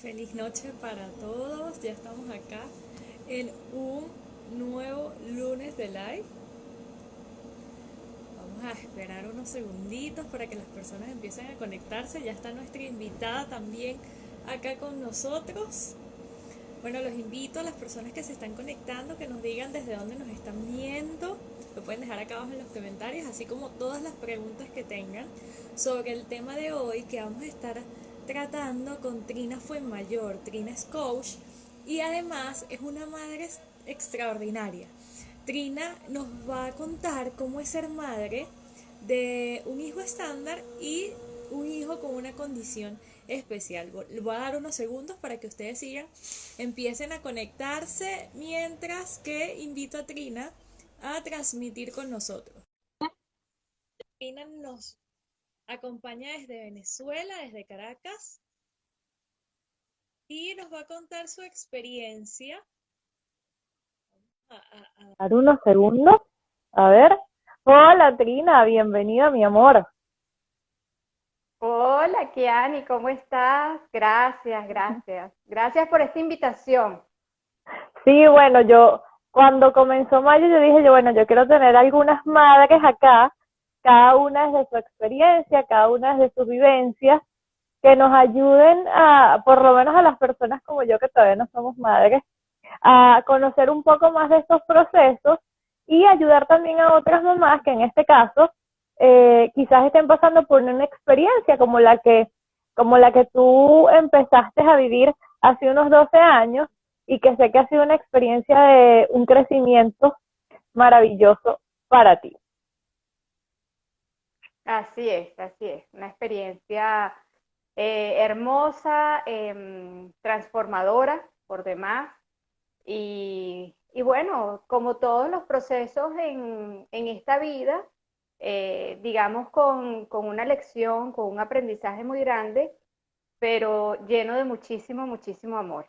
Feliz noche para todos. Ya estamos acá en un nuevo lunes de live. Vamos a esperar unos segunditos para que las personas empiecen a conectarse. Ya está nuestra invitada también acá con nosotros. Bueno, los invito a las personas que se están conectando que nos digan desde dónde nos están viendo. Lo pueden dejar acá abajo en los comentarios, así como todas las preguntas que tengan sobre el tema de hoy que vamos a estar tratando con Trina Fuenmayor. Trina es coach y además es una madre extraordinaria. Trina nos va a contar cómo es ser madre de un hijo estándar y un hijo con una condición especial. Voy a dar unos segundos para que ustedes sigan, empiecen a conectarse mientras que invito a Trina a transmitir con nosotros. Trina nos acompaña desde Venezuela, desde Caracas, y nos va a contar su experiencia. A, a, a... Dar unos segundos. A ver. Hola, Trina, bienvenida, mi amor. Hola, Kiani, ¿cómo estás? Gracias, gracias. Gracias por esta invitación. Sí, bueno, yo cuando comenzó mayo yo dije, bueno, yo quiero tener algunas madres acá, cada una desde su experiencia, cada una desde sus vivencias, que nos ayuden a, por lo menos a las personas como yo que todavía no somos madres, a conocer un poco más de estos procesos y ayudar también a otras mamás que en este caso quizás estén pasando por una experiencia como la que tú empezaste a vivir hace unos 12 años y que sé que ha sido una experiencia de un crecimiento maravilloso para ti. Así es. Una experiencia hermosa, transformadora por demás. Y bueno, como todos los procesos en esta vida, digamos con una lección, con un aprendizaje muy grande, pero lleno de muchísimo, muchísimo amor.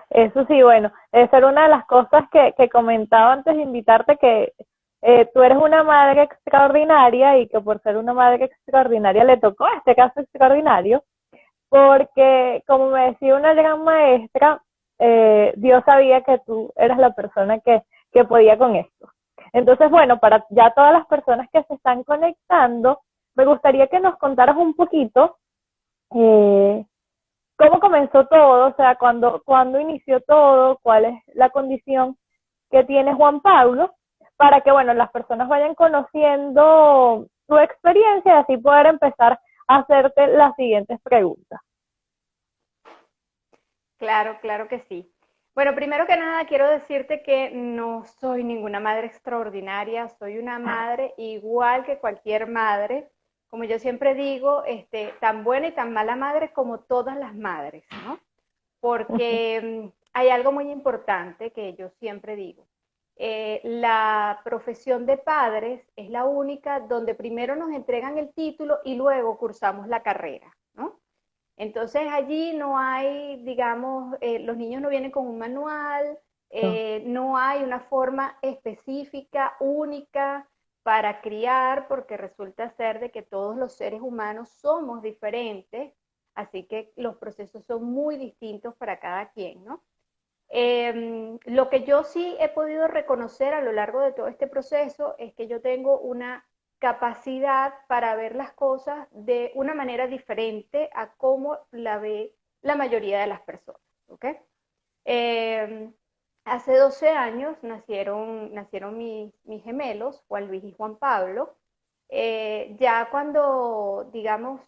Eso sí, bueno, esa era una de las cosas que comentaba antes de invitarte, que tú eres una madre extraordinaria y que por ser una madre extraordinaria le tocó este caso extraordinario, porque como me decía una gran maestra, Dios sabía que tú eras la persona que podía con esto. Entonces, bueno, para ya todas las personas que se están conectando, me gustaría que nos contaras un poquito eh, cómo comenzó todo, o sea, cuando inició todo, cuál es la condición que tiene Juan Pablo, para que, bueno, las personas vayan conociendo tu experiencia y así poder empezar a hacerte las siguientes preguntas. Claro, claro que sí. Bueno, primero que nada quiero decirte que no soy ninguna madre extraordinaria, soy una madre igual que cualquier madre, como yo siempre digo, tan buena y tan mala madre como todas las madres, ¿no? Porque hay algo muy importante que yo siempre digo. La profesión de padres es la única donde primero nos entregan el título y luego cursamos la carrera, ¿no? Entonces allí no hay, digamos, los niños no vienen con un manual, no hay una forma específica, única para criar, porque resulta ser de que todos los seres humanos somos diferentes, así que los procesos son muy distintos para cada quien, ¿no? Lo que yo sí he podido reconocer a lo largo de todo este proceso es que yo tengo una capacidad para ver las cosas de una manera diferente a cómo la ve la mayoría de las personas. ¿Okay? Eh, Hace 12 años nacieron mis gemelos, Juan Luis y Juan Pablo. Ya cuando, digamos,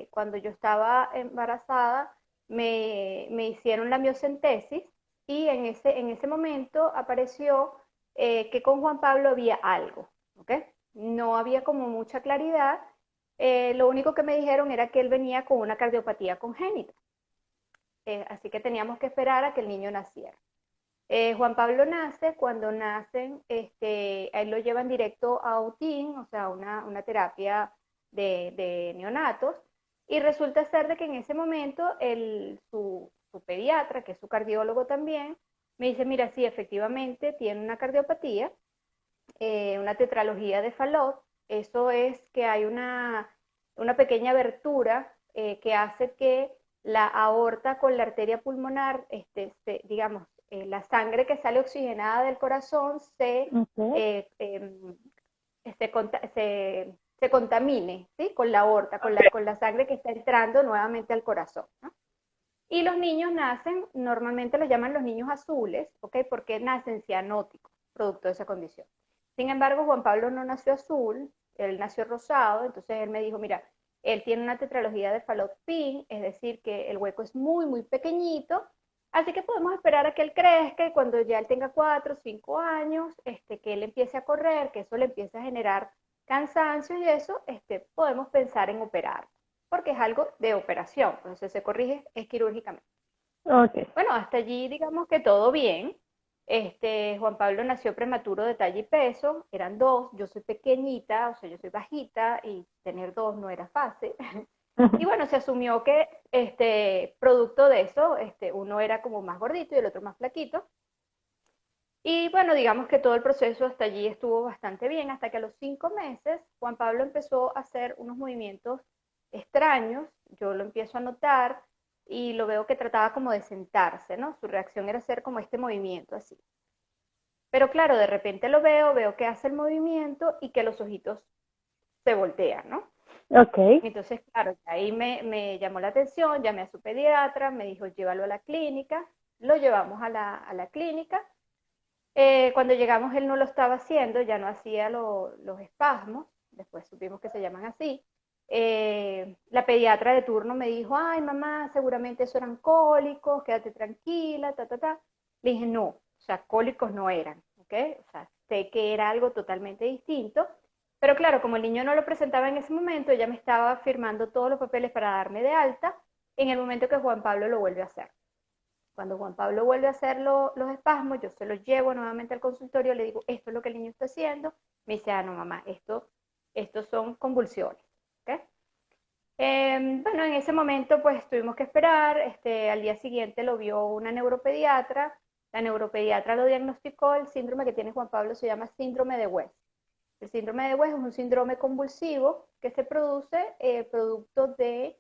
cuando yo estaba embarazada, me hicieron la miocentesis y en ese momento apareció que con Juan Pablo había algo, ¿ok? No había como mucha claridad. Lo único que me dijeron era que él venía con una cardiopatía congénita. Así que teníamos que esperar a que el niño naciera. Juan Pablo nace, cuando nacen, a él lo llevan directo a UTIN, o sea, una terapia de neonatos, y resulta ser de que en ese momento su pediatra, que es su cardiólogo también, me dice, mira, sí, efectivamente tiene una cardiopatía, una tetralogía de Fallot, eso es que hay una pequeña abertura que hace que la aorta con la arteria pulmonar, digamos, la sangre que sale oxigenada del corazón Okay. se contamine, ¿sí? Con la aorta, con la sangre que está entrando nuevamente al corazón, ¿no? Y los niños nacen, normalmente los llaman los niños azules, ¿ok? Porque nacen cianóticos, producto de esa condición. Sin embargo, Juan Pablo no nació azul, él nació rosado, entonces él me dijo, mira, él tiene una tetralogía de Fallot-Pin, es decir, que el hueco es muy, muy pequeñito, así que podemos esperar a que él crezca y cuando ya él tenga 4 o 5 años, que él empiece a correr, que eso le empiece a generar cansancio y eso, podemos pensar en operar, porque es algo de operación, entonces se corrige es quirúrgicamente. Okay. Bueno, hasta allí digamos que todo bien. Juan Pablo nació prematuro de talla y peso, eran dos, yo soy pequeñita, o sea, yo soy bajita y tener dos no era fácil. Y bueno, se asumió que producto de eso, uno era como más gordito y el otro más flaquito. Y bueno, digamos que todo el proceso hasta allí estuvo bastante bien, hasta que a los 5 meses Juan Pablo empezó a hacer unos movimientos extraños, yo lo empiezo a notar y lo veo que trataba como de sentarse, ¿no? Su reacción era hacer como este movimiento así. Pero claro, de repente lo veo que hace el movimiento y que los ojitos se voltean, ¿no? Okay. Entonces, claro, ahí me llamó la atención, llamé a su pediatra, me dijo, llévalo a la clínica, lo llevamos a la clínica. Cuando llegamos él no lo estaba haciendo, ya no hacía los espasmos, después supimos que se llaman así. La pediatra de turno me dijo, ay mamá, seguramente eso eran cólicos, quédate tranquila, ta, ta, ta. Le dije, no, o sea, cólicos no eran, ¿ok? O sea, sé que era algo totalmente distinto, pero claro, como el niño no lo presentaba en ese momento, ella me estaba firmando todos los papeles para darme de alta en el momento que Juan Pablo lo vuelve a hacer. Cuando Juan Pablo vuelve a hacer los espasmos, yo se los llevo nuevamente al consultorio, le digo, esto es lo que el niño está haciendo. Me dice, ah, no, mamá, esto son convulsiones. ¿Okay? Bueno, en ese momento pues tuvimos que esperar, al día siguiente lo vio una neuropediatra, la neuropediatra lo diagnosticó, el síndrome que tiene Juan Pablo se llama síndrome de West. El síndrome de West es un síndrome convulsivo que se produce producto de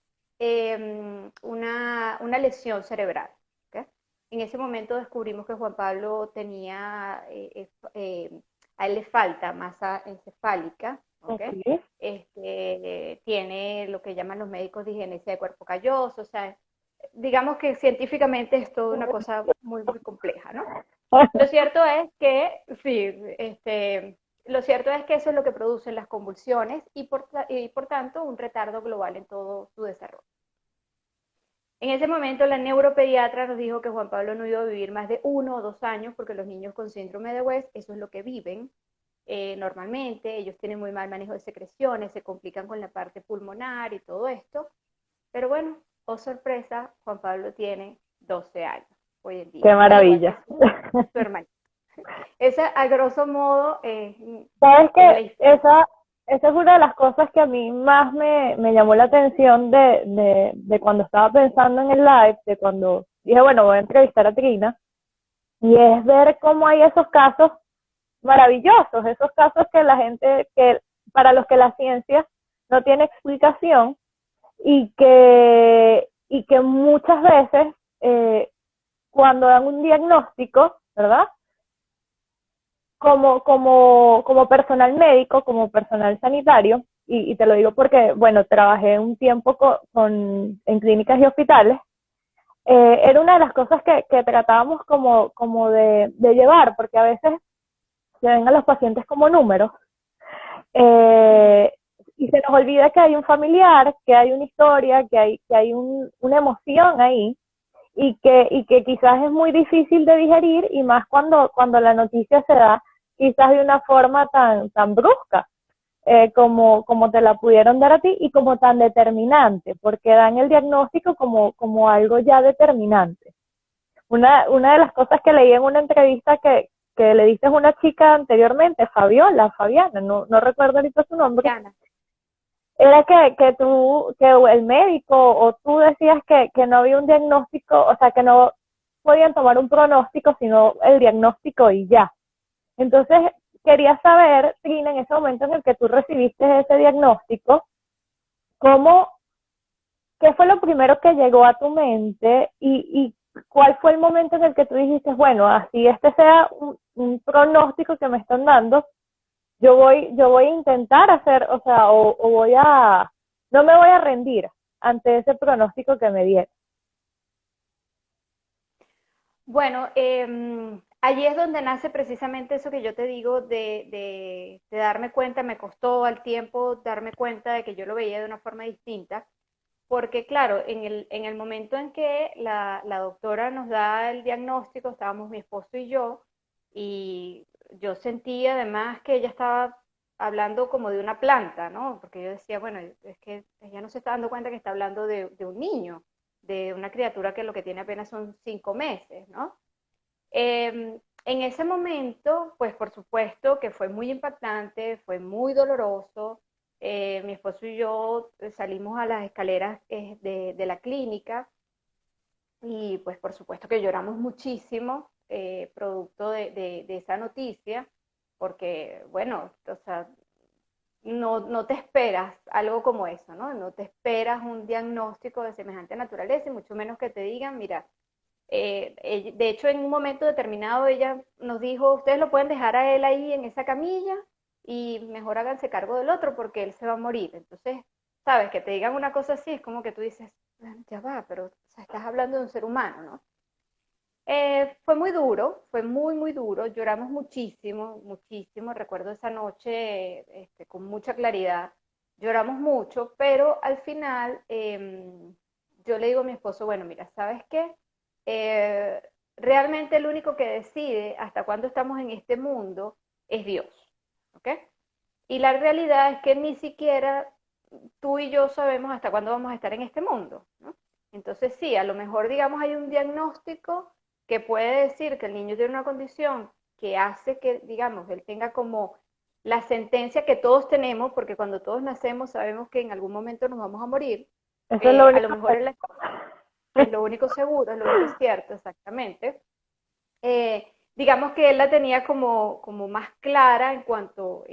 una lesión cerebral. ¿Okay? En ese momento descubrimos que Juan Pablo tenía, a él le falta masa encefálica, ¿okay? Okay. Tiene lo que llaman los médicos digenesia de cuerpo calloso, o sea, digamos que científicamente es toda una cosa muy, muy compleja, ¿no? Lo cierto es que, sí, lo cierto es que eso es lo que producen las convulsiones y por tanto un retardo global en todo su desarrollo. En ese momento la neuropediatra nos dijo que Juan Pablo no iba a vivir más de 1 o 2 años porque los niños con síndrome de West, eso es lo que viven normalmente, ellos tienen muy mal manejo de secreciones, se complican con la parte pulmonar y todo esto, pero bueno, oh sorpresa, Juan Pablo tiene 12 años hoy en día, Qué al igual que maravilla. su hermano. Esa, a grosso modo, Sabes es la que historia. esa es una de las cosas que a mí más me llamó la atención de cuando estaba pensando en el live, de cuando dije, bueno, voy a entrevistar a Trina, y es ver cómo hay esos casos maravillosos, esos casos que la gente, que para los que la ciencia no tiene explicación y que muchas veces cuando dan un diagnóstico, ¿verdad? Como personal médico, como personal sanitario, y te lo digo porque, bueno, trabajé un tiempo en clínicas y hospitales, era una de las cosas que tratábamos como de llevar, porque a veces se ven a los pacientes como números, eh, y se nos olvida que hay un familiar, que hay una historia, que hay una emoción ahí, y que quizás es muy difícil de digerir, y más cuando la noticia se da quizás de una forma tan brusca, como te la pudieron dar a ti, y como tan determinante, porque dan el diagnóstico como algo ya determinante. Una de las cosas que leí en una entrevista que le diste a una chica anteriormente, Fabiana, no recuerdo ahorita su nombre, Diana. era que el médico o tú decías que no había un diagnóstico, o sea, que no podían tomar un pronóstico, sino el diagnóstico y ya. Entonces, quería saber, Trina, en ese momento en el que tú recibiste ese diagnóstico, ¿cómo ¿qué fue lo primero que llegó a tu mente y cuál fue el momento en el que tú dijiste, bueno, así este sea un pronóstico que me están dando, yo voy a intentar hacer, o sea, o voy a, no me voy a rendir ante ese pronóstico que me dieron? Bueno, allí es donde nace precisamente eso que yo te digo de darme cuenta, me costó al tiempo darme cuenta de que yo lo veía de una forma distinta, porque claro, en el momento en que la doctora nos da el diagnóstico, estábamos mi esposo y yo sentí además que ella estaba hablando como de una planta, ¿no? Porque yo decía, bueno, es que ella no se está dando cuenta que está hablando de un niño, de una criatura que lo que tiene apenas son 5 meses, ¿no? En ese momento, pues por supuesto que fue muy impactante, fue muy doloroso. Mi esposo y yo salimos a las escaleras de la clínica y pues por supuesto que lloramos muchísimo producto de esa noticia, porque bueno, o sea, no te esperas algo como eso, ¿no? No te esperas un diagnóstico de semejante naturaleza y mucho menos que te digan, mira, de hecho, en un momento determinado ella nos dijo, ustedes lo pueden dejar a él ahí en esa camilla y mejor háganse cargo del otro porque él se va a morir. Entonces, sabes, que te digan una cosa así es como que tú dices, ya va, pero o sea, estás hablando de un ser humano, ¿no? Fue muy duro, fue muy, muy duro. Lloramos muchísimo, muchísimo. Recuerdo esa noche con mucha claridad. Lloramos mucho, pero al final yo le digo a mi esposo, bueno, mira, ¿sabes qué? Eh, Realmente el único que decide hasta cuándo estamos en este mundo es Dios, ¿ok? Y la realidad es que ni siquiera tú y yo sabemos hasta cuándo vamos a estar en este mundo, ¿no? Entonces sí, a lo mejor digamos hay un diagnóstico que puede decir que el niño tiene una condición que hace que, digamos, él tenga como la sentencia que todos tenemos, porque cuando todos nacemos sabemos que en algún momento nos vamos a morir. Eso es lo A lo único mejor es lo único seguro, es lo único cierto, exactamente. Digamos que él la tenía como más clara en cuanto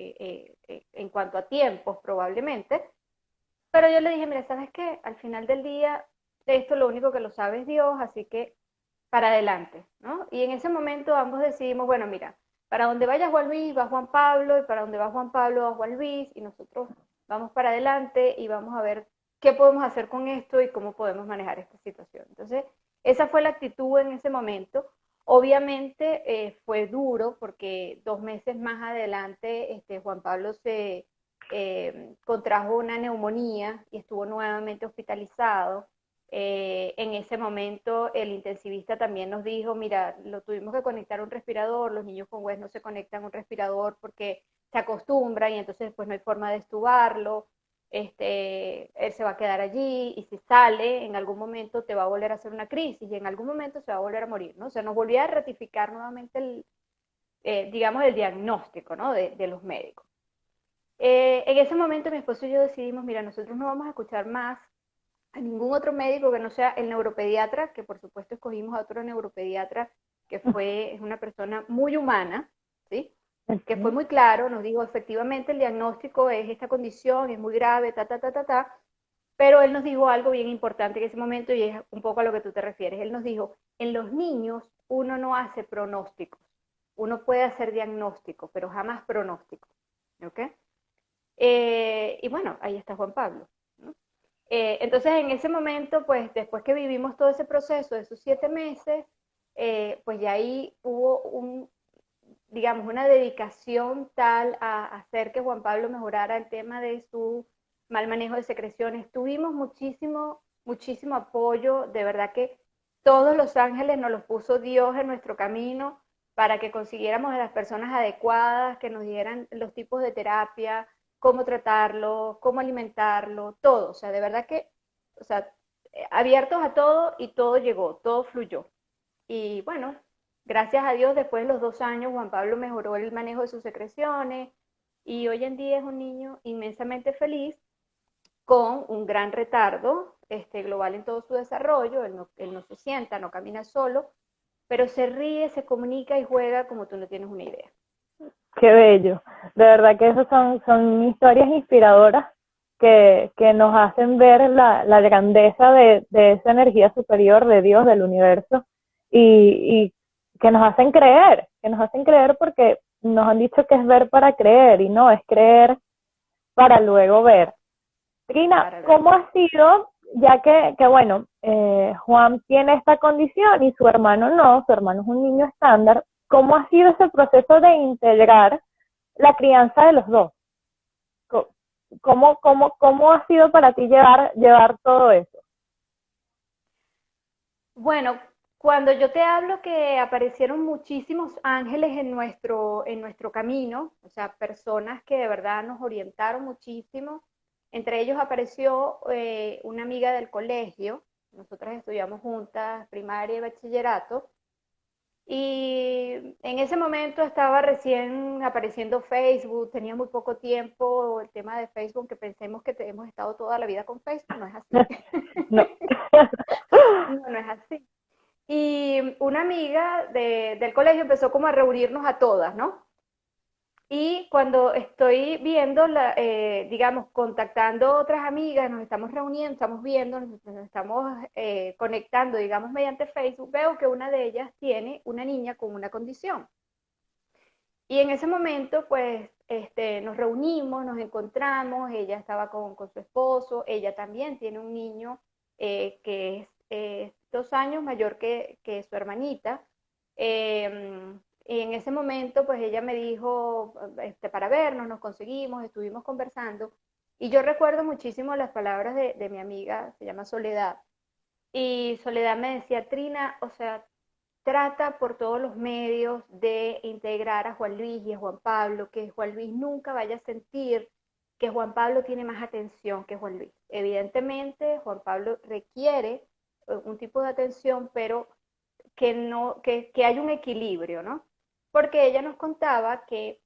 a tiempos, probablemente, pero yo le dije, mira, ¿sabes qué? Al final del día, esto lo único que lo sabe es Dios, así que para adelante, ¿no? Y en ese momento ambos decidimos, bueno, mira, para donde vaya Juan Luis va Juan Pablo, y para donde va Juan Pablo va Juan Luis, y nosotros vamos para adelante y vamos a ver qué podemos hacer con esto y cómo podemos manejar esta situación. Entonces, esa fue la actitud en ese momento. Obviamente fue duro porque 2 meses más adelante Juan Pablo se contrajo una neumonía y estuvo nuevamente hospitalizado. En ese momento el intensivista también nos dijo, mira, lo tuvimos que conectar a un respirador, los niños con WES no se conectan a un respirador porque se acostumbran y entonces después no hay forma de estubarlo, él se va a quedar allí y si sale en algún momento te va a volver a hacer una crisis y en algún momento se va a volver a morir, ¿no? O sea, nos volvía a ratificar nuevamente digamos, el diagnóstico, ¿no? De los médicos. En ese momento mi esposo y yo decidimos, mira, nosotros no vamos a escuchar más a ningún otro médico que no sea el neuropediatra, que por supuesto escogimos a otro neuropediatra que es una persona muy humana, ¿sí? Que fue muy claro, nos dijo efectivamente el diagnóstico es esta condición, es muy grave, pero él nos dijo algo bien importante en ese momento y es un poco a lo que tú te refieres. Él nos dijo, en los niños uno no hace pronósticos, uno puede hacer diagnóstico, pero jamás pronóstico, ¿ok? Y bueno, ahí está Juan Pablo, ¿no? Entonces, en ese momento, pues después que vivimos todo ese proceso de esos 7 meses, pues ya ahí hubo digamos, una dedicación tal a hacer que Juan Pablo mejorara el tema de su mal manejo de secreciones. Tuvimos muchísimo, muchísimo apoyo, de verdad que todos los ángeles nos los puso Dios en nuestro camino para que consiguiéramos a las personas adecuadas, que nos dieran los tipos de terapia, cómo tratarlo, cómo alimentarlo, todo. O sea, de verdad que, o sea, abiertos a todo y todo llegó, todo fluyó. Y bueno, gracias a Dios, después de los 2 años, Juan Pablo mejoró el manejo de sus secreciones y hoy en día es un niño inmensamente feliz con un gran retardo global en todo su desarrollo. Él no se sienta, no camina solo, pero se ríe, se comunica y juega como tú no tienes una idea. Qué bello. De verdad que esas son historias inspiradoras que nos hacen ver la grandeza de esa energía superior de Dios, del universo, y que nos hacen creer porque nos han dicho que es ver para creer, y no, es creer para luego ver. Trina, ¿cómo ha sido, ya que bueno, Juan tiene esta condición y su hermano no, su hermano es un niño estándar, ¿cómo ha sido ese proceso de integrar la crianza de los dos? ¿Cómo ha sido para ti llevar todo eso? Bueno, cuando yo te hablo que aparecieron muchísimos ángeles en nuestro camino, o sea, personas que de verdad nos orientaron muchísimo, entre ellos apareció una amiga del colegio, nosotras estudiamos juntas primaria y bachillerato, y en ese momento estaba recién apareciendo Facebook, tenía muy poco tiempo el tema de Facebook, que pensemos que hemos estado toda la vida con Facebook, no es así. No. No es así. Y una amiga del colegio empezó como a reunirnos a todas, ¿no? Y cuando estoy viendo, digamos, contactando otras amigas, nos estamos reuniendo, estamos viendo, nos estamos conectando, digamos, mediante Facebook, veo que una de ellas tiene una niña con una condición. Y en ese momento, pues, nos reunimos, nos encontramos, ella estaba con su esposo, ella también tiene un niño que es 2 años mayor que su hermanita. Y en ese momento, pues ella me dijo, para vernos, nos conseguimos, estuvimos conversando, y yo recuerdo muchísimo las palabras de mi amiga, se llama Soledad, y Soledad me decía, Trina, o sea, trata por todos los medios de integrar a Juan Luis y a Juan Pablo, que Juan Luis nunca vaya a sentir que Juan Pablo tiene más atención que Juan Luis. Evidentemente, Juan Pablo requiere un tipo de atención, pero que hay un equilibrio, ¿no? Porque ella nos contaba que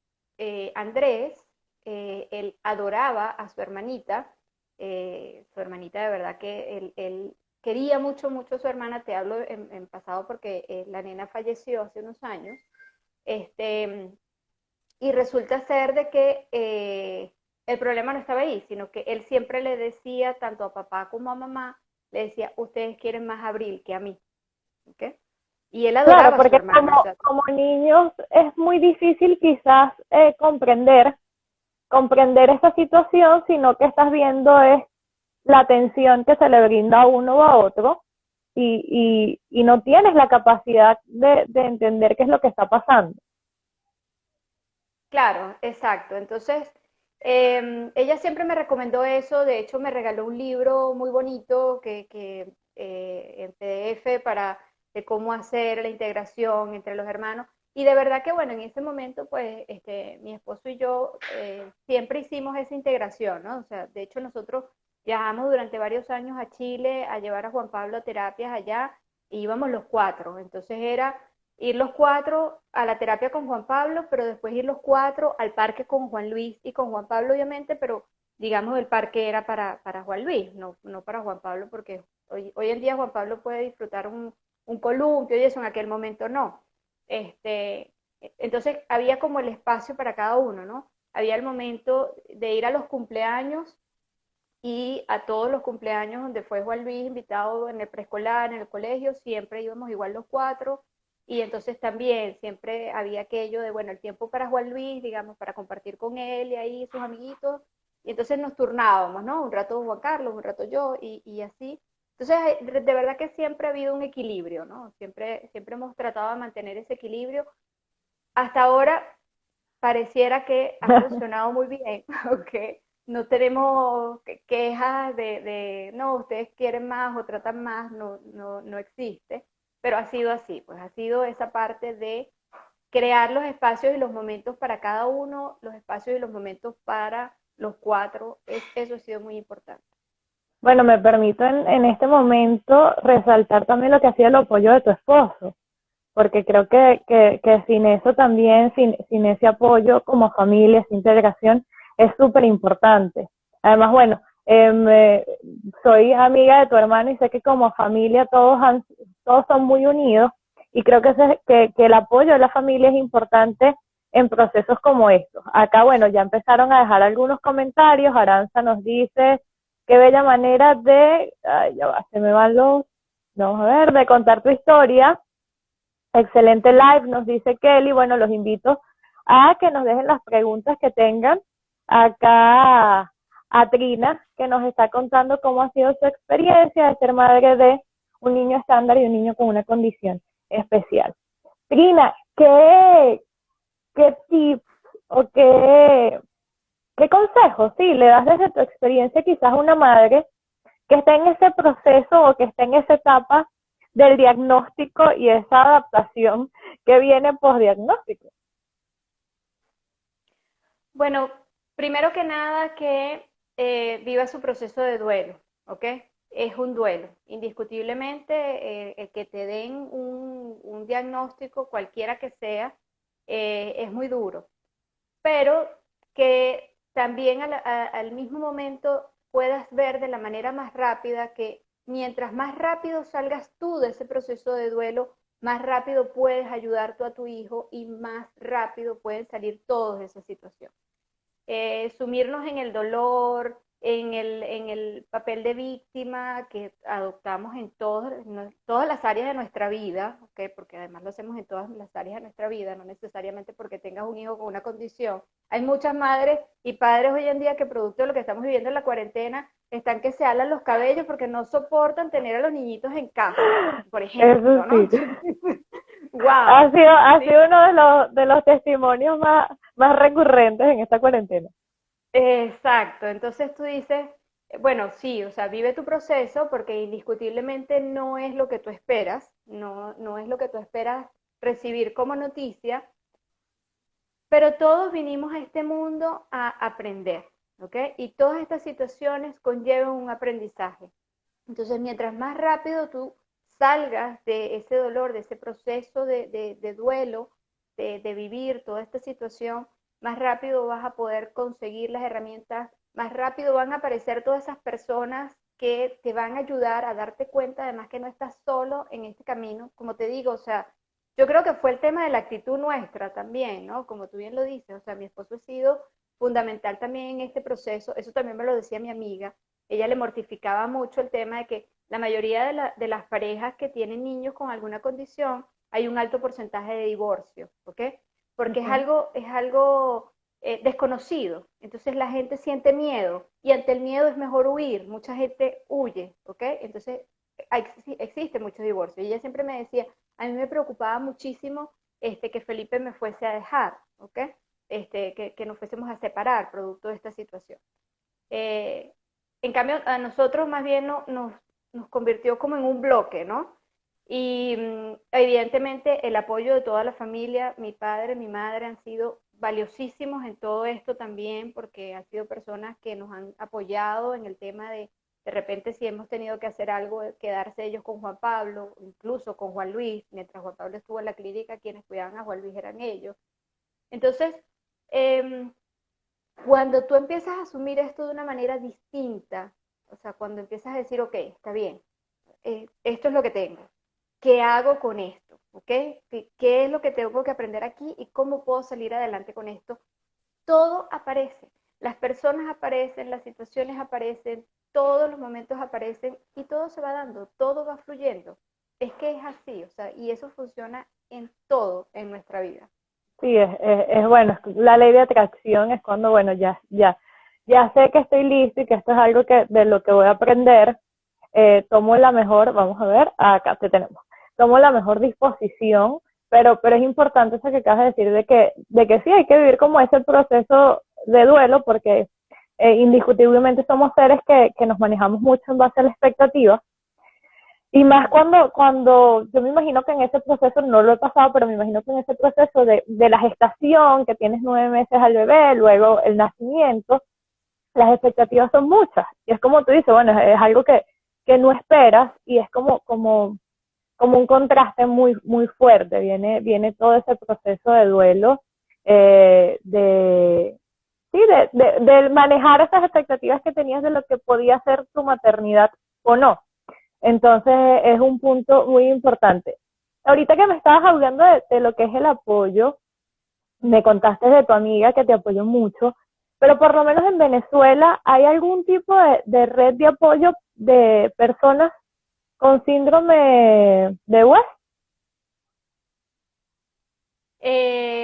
Andrés, él adoraba a su hermanita de verdad que él quería mucho, mucho a su hermana, te hablo en pasado porque la nena falleció hace unos años, y resulta ser de que el problema no estaba ahí, sino que él siempre le decía, tanto a papá como a mamá, le decía, ustedes quieren más a Abril que a mí, ¿ok? Y él adoraba Claro, porque a su hermana. como niños es muy difícil quizás comprender esa situación, sino que estás viendo es la atención que se le brinda a uno o a otro y no tienes la capacidad de entender qué es lo que está pasando. Claro, exacto. Entonces, ella siempre me recomendó eso, de hecho me regaló un libro muy bonito en PDF de cómo hacer la integración entre los hermanos. Y de verdad que bueno, en ese momento pues mi esposo y yo siempre hicimos esa integración, ¿no? O sea, de hecho nosotros viajamos durante varios años a Chile a llevar a Juan Pablo a terapias allá y íbamos los cuatro. Entonces era ir los cuatro a la terapia con Juan Pablo, pero después ir los cuatro al parque con Juan Luis y con Juan Pablo, obviamente, pero digamos el parque era para Juan Luis, no para Juan Pablo, porque hoy en día Juan Pablo puede disfrutar un columpio y eso, en aquel momento no. Entonces había como el espacio para cada uno, ¿no? Había el momento de ir a los cumpleaños y a todos los cumpleaños donde fue Juan Luis invitado en el preescolar, en el colegio, siempre íbamos igual los cuatro. Y entonces también siempre había aquello de, bueno, el tiempo para Juan Luis, digamos, para compartir con él y ahí sus amiguitos. Y entonces nos turnábamos, ¿no? Un rato Juan Carlos, un rato yo y así. Entonces, de verdad que siempre ha habido un equilibrio, ¿no? Siempre hemos tratado de mantener ese equilibrio. Hasta ahora pareciera que ha funcionado muy bien, ¿ok? No tenemos quejas no, ustedes quieren más o tratan más, no existe, pero ha sido así, pues ha sido esa parte de crear los espacios y los momentos para cada uno, los espacios y los momentos para los cuatro, eso ha sido muy importante. Bueno, me permito en este momento resaltar también lo que ha sido el apoyo de tu esposo, porque creo que sin eso también, sin ese apoyo como familia, esa integración, es súper importante. Además, bueno, soy amiga de tu hermano y sé que como familia todos son muy unidos y creo que el apoyo de la familia es importante en procesos como estos. Acá, bueno, ya empezaron a dejar algunos comentarios. Aranza nos dice, qué bella manera de, ay, ya va, se me van los, vamos a ver, de contar tu historia. Excelente live, nos dice Kelly. Bueno, los invito a que nos dejen las preguntas que tengan. Acá a Trina, que nos está contando cómo ha sido su experiencia de ser madre de un niño estándar y un niño con una condición especial. Trina, ¿qué tips o qué consejos, sí, le das desde tu experiencia quizás a una madre que está en ese proceso o que está en esa etapa del diagnóstico y esa adaptación que viene posdiagnóstico? Bueno, primero que nada que viva su proceso de duelo, ¿ok? Es un duelo. Indiscutiblemente, el que te den un diagnóstico, cualquiera que sea, es muy duro. Pero que también al mismo momento puedas ver de la manera más rápida que mientras más rápido salgas tú de ese proceso de duelo, más rápido puedes ayudar tú a tu hijo y más rápido pueden salir todos de esa situación. Sumirnos en el dolor, en el papel de víctima que adoptamos en todas las áreas de nuestra vida, ¿okay? Porque además lo hacemos en todas las áreas de nuestra vida, no necesariamente porque tengas un hijo con una condición. Hay muchas madres y padres hoy en día que producto de lo que estamos viviendo en la cuarentena, están que se alan los cabellos porque no soportan tener a los niñitos en casa, por ejemplo, Eso ¿no? sí. Wow. Ha sido uno de los testimonios más recurrentes en esta cuarentena. Exacto, entonces tú dices, bueno, sí, o sea, vive tu proceso porque indiscutiblemente no es lo que tú esperas, no es lo que tú esperas recibir como noticia, pero todos vinimos a este mundo a aprender, ¿ok? Y todas estas situaciones conllevan un aprendizaje. Entonces, mientras más rápido tú salgas de ese dolor, de ese proceso de duelo, de vivir toda esta situación, más rápido vas a poder conseguir las herramientas, más rápido van a aparecer todas esas personas que te van a ayudar a darte cuenta, además que no estás solo en este camino. Como te digo, o sea, yo creo que fue el tema de la actitud nuestra también, ¿no? Como tú bien lo dices, o sea, mi esposo ha sido fundamental también en este proceso, eso también me lo decía mi amiga, ella le mortificaba mucho el tema de que la mayoría de las parejas que tienen niños con alguna condición, hay un alto porcentaje de divorcio, ¿ok? Porque es algo desconocido, entonces la gente siente miedo y ante el miedo es mejor huir, mucha gente huye, ¿ok? Entonces existe mucho divorcio y ella siempre me decía, a mí me preocupaba muchísimo que Felipe me fuese a dejar, ¿ok? Que nos fuésemos a separar producto de esta situación. En cambio, a nosotros más bien nos convirtió como en un bloque, ¿no? Y evidentemente el apoyo de toda la familia, mi padre, mi madre han sido valiosísimos en todo esto también porque han sido personas que nos han apoyado en el tema de repente si hemos tenido que hacer algo, quedarse ellos con Juan Pablo, incluso con Juan Luis, mientras Juan Pablo estuvo en la clínica, quienes cuidaban a Juan Luis eran ellos. Entonces, cuando tú empiezas a asumir esto de una manera distinta, o sea, cuando empiezas a decir, ok, está bien, esto es lo que tengo, ¿qué hago con esto? ¿Ok? ¿Qué es lo que tengo que aprender aquí y cómo puedo salir adelante con esto? Todo aparece, las personas aparecen, las situaciones aparecen, todos los momentos aparecen y todo se va dando, todo va fluyendo. Es que es así, o sea, y eso funciona en todo en nuestra vida. Sí, es bueno, la ley de atracción es cuando, bueno, ya sé que estoy listo y que esto es algo de lo que voy a aprender, tomo la mejor, vamos a ver, acá te tenemos, tomo la mejor disposición, pero es importante eso que acabas de decir de que sí hay que vivir como ese proceso de duelo porque indiscutiblemente somos seres que nos manejamos mucho en base a la expectativa. Y más cuando yo me imagino que en ese proceso, no lo he pasado, pero me imagino que en ese proceso de la gestación, que tienes 9 meses al bebé, luego el nacimiento, las expectativas son muchas. Y es como tú dices, bueno, es algo que no esperas y es como un contraste muy fuerte. Viene todo ese proceso de duelo, de manejar esas expectativas que tenías de lo que podía ser tu maternidad o no. Entonces es un punto muy importante. Ahorita que me estabas hablando de lo que es el apoyo, me contaste de tu amiga que te apoyó mucho, pero por lo menos en Venezuela, ¿hay algún tipo de red de apoyo de personas con síndrome de West?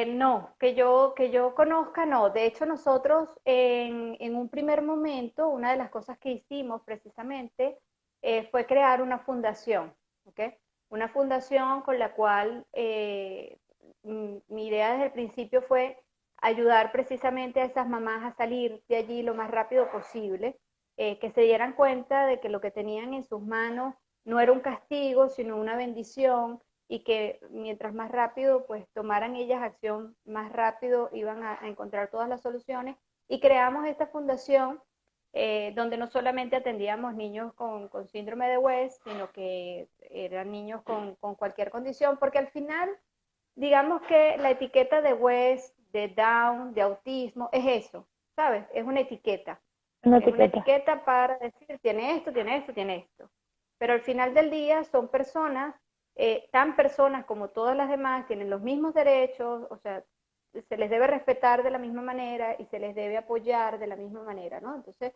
No, que yo conozca, no. De hecho, nosotros en un primer momento, una de las cosas que hicimos precisamente fue crear una fundación, ¿ok? Una fundación con la cual mi idea desde el principio fue ayudar precisamente a esas mamás a salir de allí lo más rápido posible, que se dieran cuenta de que lo que tenían en sus manos no era un castigo, sino una bendición y que mientras más rápido pues tomaran ellas acción, más rápido iban a encontrar todas las soluciones y creamos esta fundación donde no solamente atendíamos niños con síndrome de West, sino que eran niños con cualquier condición, porque al final, digamos que la etiqueta de West, de Down, de autismo, es eso, ¿sabes? Es una etiqueta. Una Es una etiqueta. etiqueta para decir, tiene esto, tiene esto, tiene esto. Pero al final del día son personas, tan personas como todas las demás, tienen los mismos derechos, o sea, se les debe respetar de la misma manera y se les debe apoyar de la misma manera, ¿no? Entonces,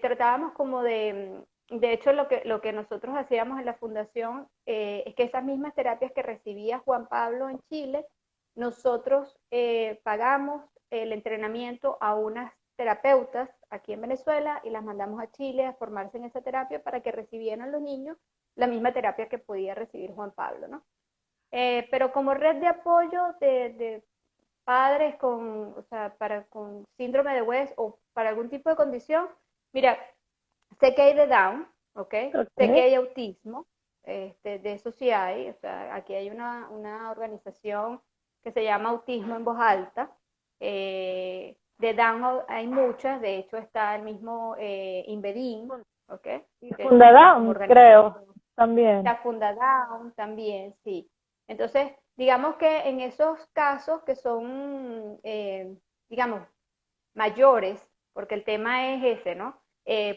tratábamos como de hecho, lo que nosotros hacíamos en la fundación es que esas mismas terapias que recibía Juan Pablo en Chile, nosotros pagamos el entrenamiento a unas terapeutas aquí en Venezuela y las mandamos a Chile a formarse en esa terapia para que recibieran los niños la misma terapia que podía recibir Juan Pablo, ¿no? Pero como red de apoyo de padres con, o sea, con síndrome de West o para algún tipo de condición, mira, sé que hay de Down, ¿ok? Sé que Ok. hay autismo, de eso sí hay, o sea, aquí hay una organización que se llama Autismo en Voz Alta. De Down hay muchas, de hecho está el mismo Inbedin, ¿ok? Y Que es como Fundadown, creo, organización. también. La Fundadown también, sí. Entonces, digamos que en esos casos que son, digamos, mayores, porque el tema es ese, ¿no?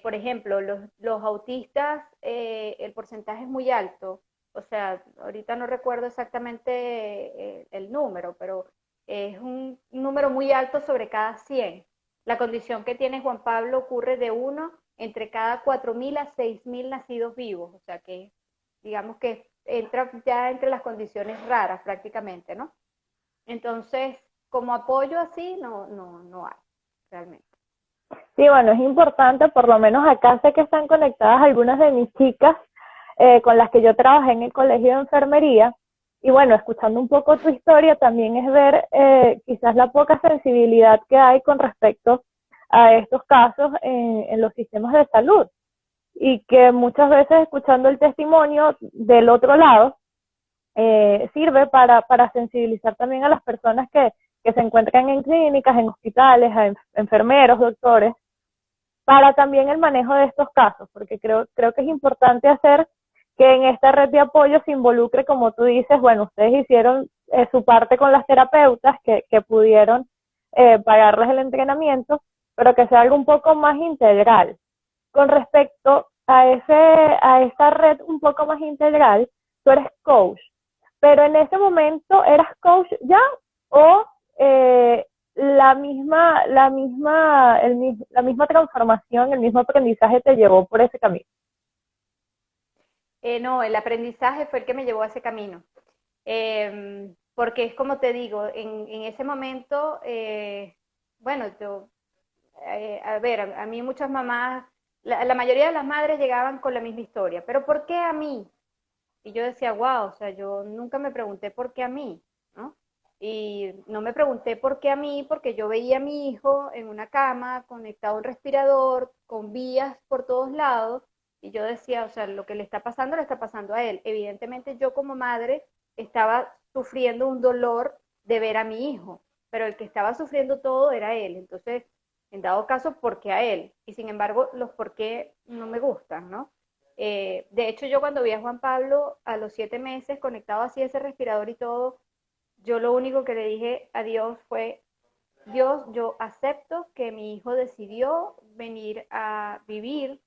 Por ejemplo, los autistas, el porcentaje es muy alto, o sea, ahorita no recuerdo exactamente el número, pero es un número muy alto sobre cada 100. La condición que tiene Juan Pablo ocurre de uno entre cada 4.000 a 6.000 nacidos vivos, o sea que digamos que entra ya entre las condiciones raras prácticamente, ¿no? Entonces, como apoyo así, no hay realmente. Sí, bueno, es importante, por lo menos acá sé que están conectadas algunas de mis chicas con las que yo trabajé en el colegio de enfermería. Y bueno, escuchando un poco tu historia, también es ver quizás la poca sensibilidad que hay con respecto a estos casos en los sistemas de salud. Y que muchas veces escuchando el testimonio del otro lado sirve para sensibilizar también a las personas que se encuentran en clínicas, en hospitales, a enfermeros, doctores, para también el manejo de estos casos, porque creo que es importante hacer que en esta red de apoyo se involucre, como tú dices, bueno, ustedes hicieron su parte con las terapeutas que pudieron pagarles el entrenamiento, pero que sea algo un poco más integral. Con respecto a esa red un poco más integral, tú eres coach, pero en ese momento eras coach ya o la misma transformación, el mismo aprendizaje te llevó por ese camino. No, el aprendizaje fue el que me llevó a ese camino. Porque es como te digo, en ese momento, bueno, yo, a ver, a mí muchas mamás, la mayoría de las madres llegaban con la misma historia, pero ¿por qué a mí? Y yo decía, wow, o sea, yo nunca me pregunté por qué a mí, ¿no? Y no me pregunté por qué a mí, porque yo veía a mi hijo en una cama, conectado a un respirador, con vías por todos lados, y yo decía, o sea, lo que le está pasando a él. Evidentemente yo como madre estaba sufriendo un dolor de ver a mi hijo, pero el que estaba sufriendo todo era él. Entonces, en dado caso, ¿por qué a él? Y sin embargo, los por qué no me gustan, ¿no? De hecho, yo cuando vi a Juan Pablo a los 7 meses conectado así a ese respirador y todo, yo lo único que le dije a Dios fue, Dios, yo acepto que mi hijo decidió venir a vivir,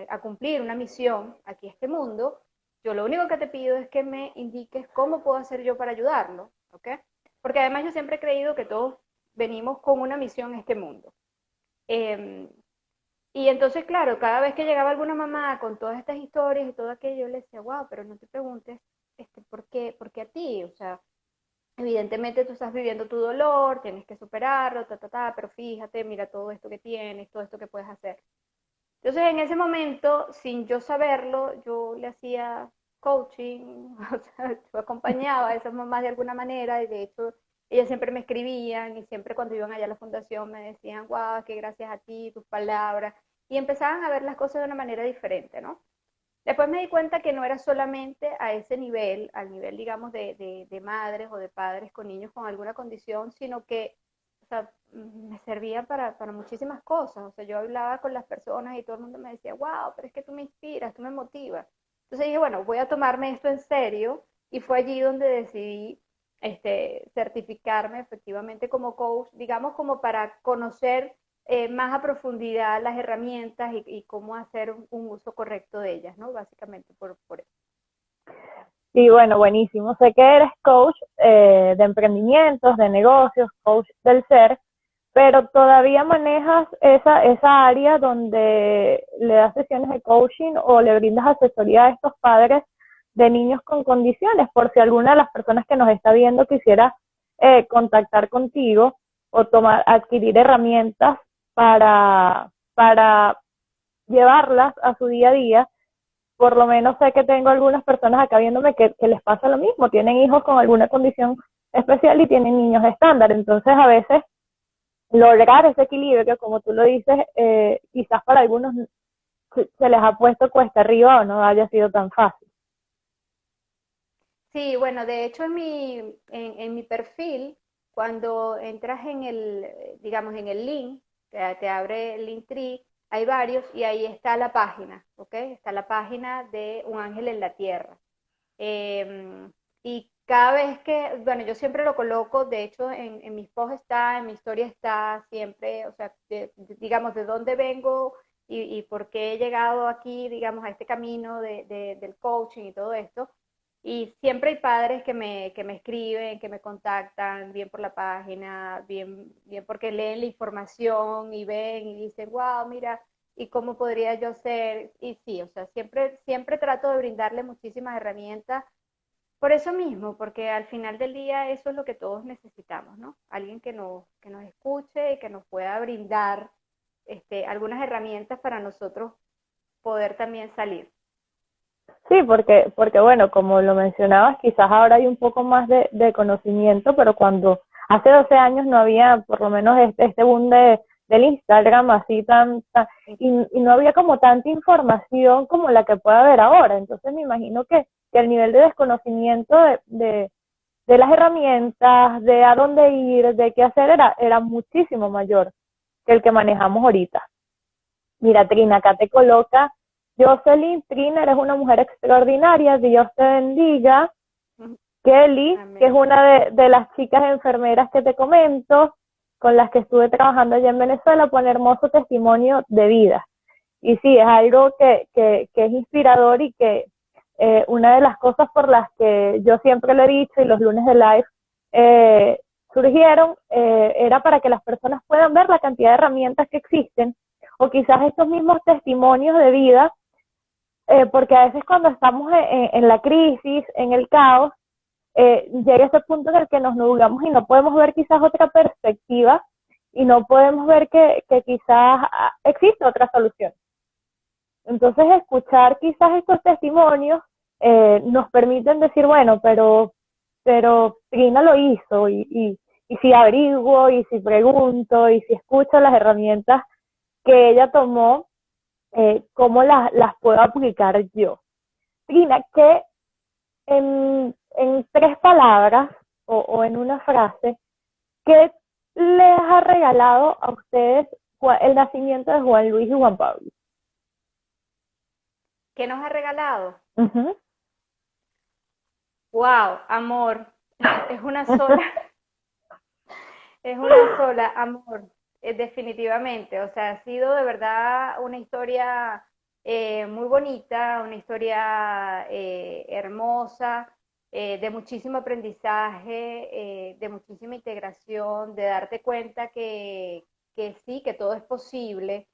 a cumplir una misión aquí a este mundo. Yo lo único que te pido es que me indiques cómo puedo hacer yo para ayudarlo, ¿ok? porque además yo siempre he creído que todos venimos con una misión a este mundo. Eh, y entonces, claro, cada vez que llegaba alguna mamá con todas estas historias y todo aquello, yo le decía, wow, pero no te preguntes por qué a ti, o sea, evidentemente tú estás viviendo tu dolor, tienes que superarlo, pero fíjate, mira todo esto que tienes, todo esto que puedes hacer. Entonces, en ese momento, sin yo saberlo, yo le hacía coaching, o sea, yo acompañaba a esas mamás de alguna manera, y de hecho, ellas siempre me escribían, y siempre cuando iban allá a la fundación me decían, wow, que gracias a ti, tus palabras, y empezaban a ver las cosas de una manera diferente, ¿no? Después me di cuenta que no era solamente a ese nivel, al nivel, digamos, de madres o de padres con niños con alguna condición, sino que, o sea, me servía para muchísimas cosas. O sea, yo hablaba con las personas y todo el mundo me decía, wow, pero es que tú me inspiras, tú me motivas. Entonces dije, bueno, voy a tomarme esto en serio, y fue allí donde decidí certificarme efectivamente como coach, digamos, como para conocer más a profundidad las herramientas y cómo hacer un uso correcto de ellas, ¿no? Básicamente por eso. Sí, bueno, buenísimo. Sé que eres coach de emprendimientos, de negocios, coach del ser, pero todavía manejas esa área donde le das sesiones de coaching o le brindas asesoría a estos padres de niños con condiciones, por si alguna de las personas que nos está viendo quisiera contactar contigo o adquirir herramientas para llevarlas a su día a día. Por lo menos sé que tengo algunas personas acá viéndome que les pasa lo mismo, tienen hijos con alguna condición especial y tienen niños estándar, entonces a veces lograr ese equilibrio, como tú lo dices, quizás para algunos se les ha puesto cuesta arriba o no haya sido tan fácil. Sí, bueno, de hecho en mi perfil, cuando entras en digamos, en el link, te abre el Linktree, hay varios y ahí está la página, ¿ok? Está la página de Un Ángel en la Tierra. Eh, y cada vez que, bueno, yo siempre lo coloco, de hecho en mis posts está, en mi historia está siempre, o sea, digamos, de dónde vengo y por qué he llegado aquí, digamos, a este camino del coaching y todo esto. Y siempre hay padres que me escriben, que me contactan, bien por la página, bien porque leen la información y ven y dicen, wow, mira, ¿y cómo podría yo ser? Y sí, o sea, siempre trato de brindarle muchísimas herramientas por eso mismo, porque al final del día eso es lo que todos necesitamos, ¿no? Alguien que nos escuche y que nos pueda brindar algunas herramientas para nosotros poder también salir. Sí, porque bueno, como lo mencionabas, quizás ahora hay un poco más de conocimiento, pero cuando hace 12 años no había por lo menos este boom del Instagram así y no había como tanta información como la que puede haber ahora. Entonces me imagino que el nivel de desconocimiento de las herramientas, de a dónde ir, de qué hacer, era muchísimo mayor que el que manejamos ahorita. Mira, Trina, acá te coloca Jocelyn. Trina, eres una mujer extraordinaria, Dios te bendiga. Kelly, que es Amén. una de las chicas enfermeras que te comento, con las que estuve trabajando allá en Venezuela, pone hermoso testimonio de vida. Y sí, es algo que es inspirador y que una de las cosas por las que yo siempre lo he dicho y los lunes de live eh, surgieron, era para que las personas puedan ver la cantidad de herramientas que existen o quizás estos mismos testimonios de vida, porque a veces cuando estamos en la crisis, en el caos, llega ese punto en el que nos nubgamos y no podemos ver quizás otra perspectiva y no podemos ver que quizás existe otra solución. Entonces, escuchar quizás estos testimonios nos permiten decir, bueno, pero Trina lo hizo y si averiguo y si pregunto y si escucho las herramientas que ella tomó, ¿cómo las puedo aplicar yo? Trina, ¿qué en tres palabras o en una frase, qué les ha regalado a ustedes el nacimiento de Juan Luis y Juan Pablo? ¿Qué nos ha regalado? Uh-huh. Wow, amor. Es una sola, es una sola, amor, definitivamente. O sea, ha sido de verdad una historia muy bonita, una historia hermosa. de muchísimo aprendizaje, de muchísima integración, de darte cuenta que sí, que todo es posible,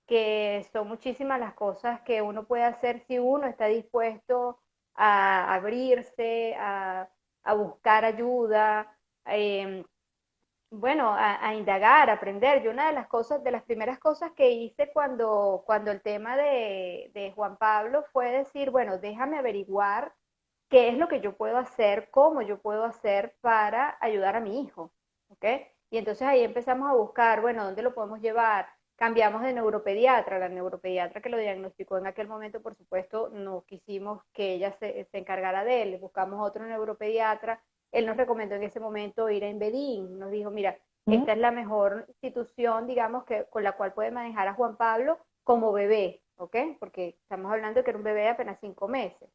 que son muchísimas las cosas que uno puede hacer si uno está dispuesto a abrirse, a buscar ayuda, eh, bueno, a indagar, a aprender. Yo una de las cosas, de las primeras cosas que hice cuando el tema de Juan Pablo fue decir, bueno, déjame averiguar qué es lo que yo puedo hacer, cómo yo puedo hacer para ayudar a mi hijo, ¿ok? Y entonces ahí empezamos a buscar, bueno, ¿dónde lo podemos llevar? Cambiamos de neuropediatra, la neuropediatra que lo diagnosticó en aquel momento, por supuesto, no quisimos que ella se encargara de él, buscamos otro neuropediatra, él nos recomendó en ese momento ir a Invedín, nos dijo, mira, ¿Mm? esta es la mejor institución, digamos, con la cual puede manejar a Juan Pablo como bebé, ¿ok? Porque estamos hablando de que era un bebé de apenas 5 meses.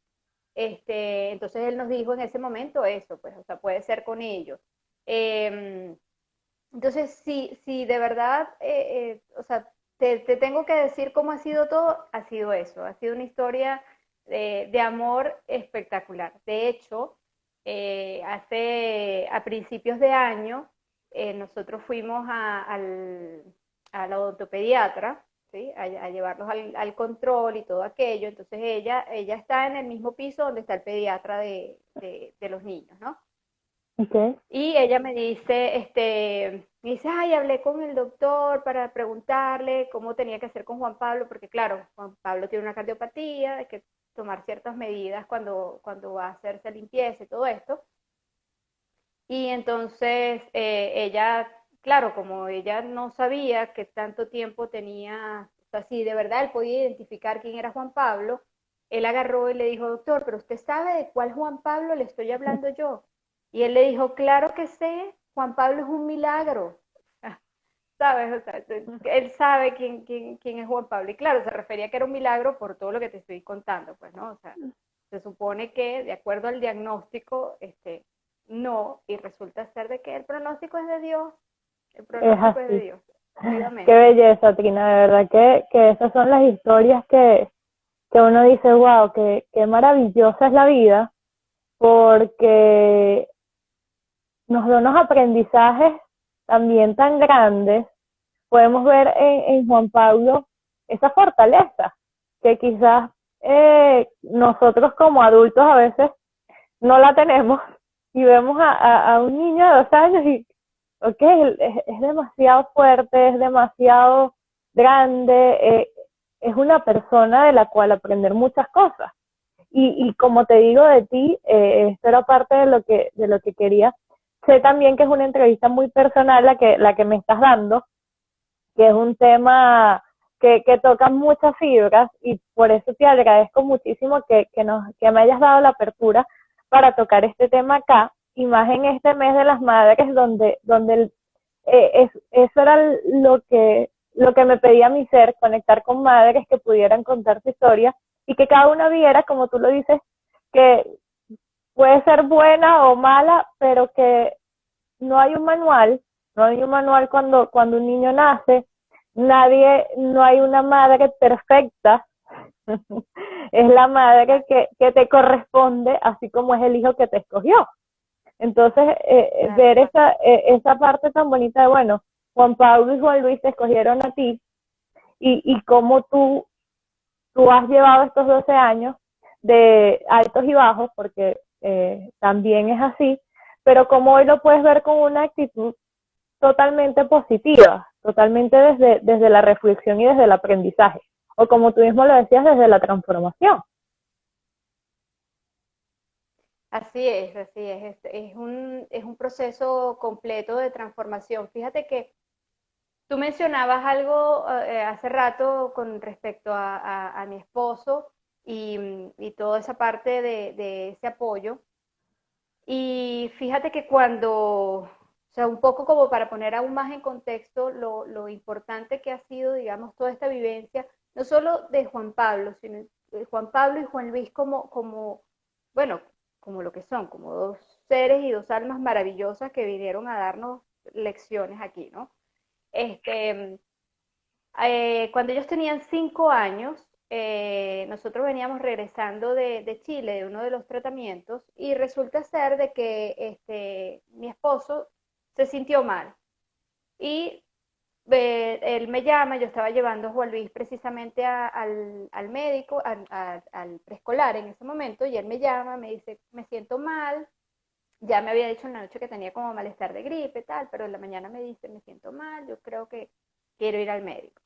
Entonces él nos dijo en ese momento eso, pues, o sea, puede ser con ellos. Eh, entonces, si de verdad, o sea, te tengo que decir cómo ha sido todo, ha sido eso, ha sido una historia de amor espectacular. De hecho, a principios de año, nosotros fuimos a la odontopediatra, ¿sí? A llevarlos al control y todo aquello. Entonces ella está en el mismo piso donde está el pediatra de los niños, ¿no? Okay. Y ella me dice, ay, hablé con el doctor para preguntarle cómo tenía que hacer con Juan Pablo, porque claro, Juan Pablo tiene una cardiopatía, hay que tomar ciertas medidas cuando va a hacerse limpieza y todo esto. Y entonces ella, claro, como ella no sabía que tanto tiempo tenía, o sea, si de verdad él podía identificar quién era Juan Pablo, él agarró y le dijo, doctor, pero usted sabe de cuál Juan Pablo le estoy hablando yo. Y él le dijo, claro que sé, Juan Pablo es un milagro. ¿Sabes? O sea, él sabe quién es Juan Pablo. Y claro, se refería a que era un milagro por todo lo que te estoy contando, pues, ¿no? O sea, se supone que de acuerdo al diagnóstico, no, y resulta ser de que el pronóstico es de Dios, el Es pronóstico es de así. Dios, Qué efectivamente. belleza, Trina, de verdad que esas son las historias que uno dice, wow, qué maravillosa es la vida, porque nos da unos aprendizajes también tan grandes. Podemos ver en Juan Pablo esa fortaleza que quizás nosotros como adultos a veces no la tenemos y vemos a un niño de 2 años y, ok, es demasiado fuerte, es demasiado grande, es una persona de la cual aprender muchas cosas. Y como te digo de ti, esto era parte de lo que quería. Sé también que es una entrevista muy personal la que me estás dando, que es un tema que toca muchas fibras y por eso te agradezco muchísimo que me hayas dado la apertura para tocar este tema acá, y más en este mes de las madres donde eso era lo que me pedía mi ser, conectar con madres que pudieran contar su historia y que cada una viera, como tú lo dices, que puede ser buena o mala, pero que no hay un manual, no hay un manual cuando un niño nace, no hay una madre perfecta, es la madre que te corresponde, así como es el hijo que te escogió. Entonces, Claro. ver esa parte tan bonita de, bueno, Juan Pablo y Juan Luis te escogieron a ti, y cómo tú has llevado estos 12 años de altos y bajos, porque también es así, pero como hoy lo puedes ver con una actitud totalmente positiva, totalmente desde la reflexión y desde el aprendizaje, o como tú mismo lo decías, desde la transformación. Así es un proceso completo de transformación. Fíjate que tú mencionabas algo hace rato con respecto a mi esposo y toda esa parte de ese apoyo. Y fíjate que o sea, un poco como para poner aún más en contexto lo importante que ha sido, digamos, toda esta vivencia, no solo de Juan Pablo, sino de Juan Pablo y Juan Luis bueno, como lo que son, como dos seres y dos almas maravillosas que vinieron a darnos lecciones aquí, ¿no? Este, cuando ellos tenían 5 años, nosotros veníamos regresando de Chile, de uno de los tratamientos, y resulta ser de que mi esposo se sintió mal. Y él me llama, yo estaba llevando a Juan Luis precisamente al médico, al preescolar en ese momento, y él me llama, me dice, me siento mal, ya me había dicho en la noche que tenía como malestar de gripe y tal, pero en la mañana me dice, me siento mal, yo creo que quiero ir al médico.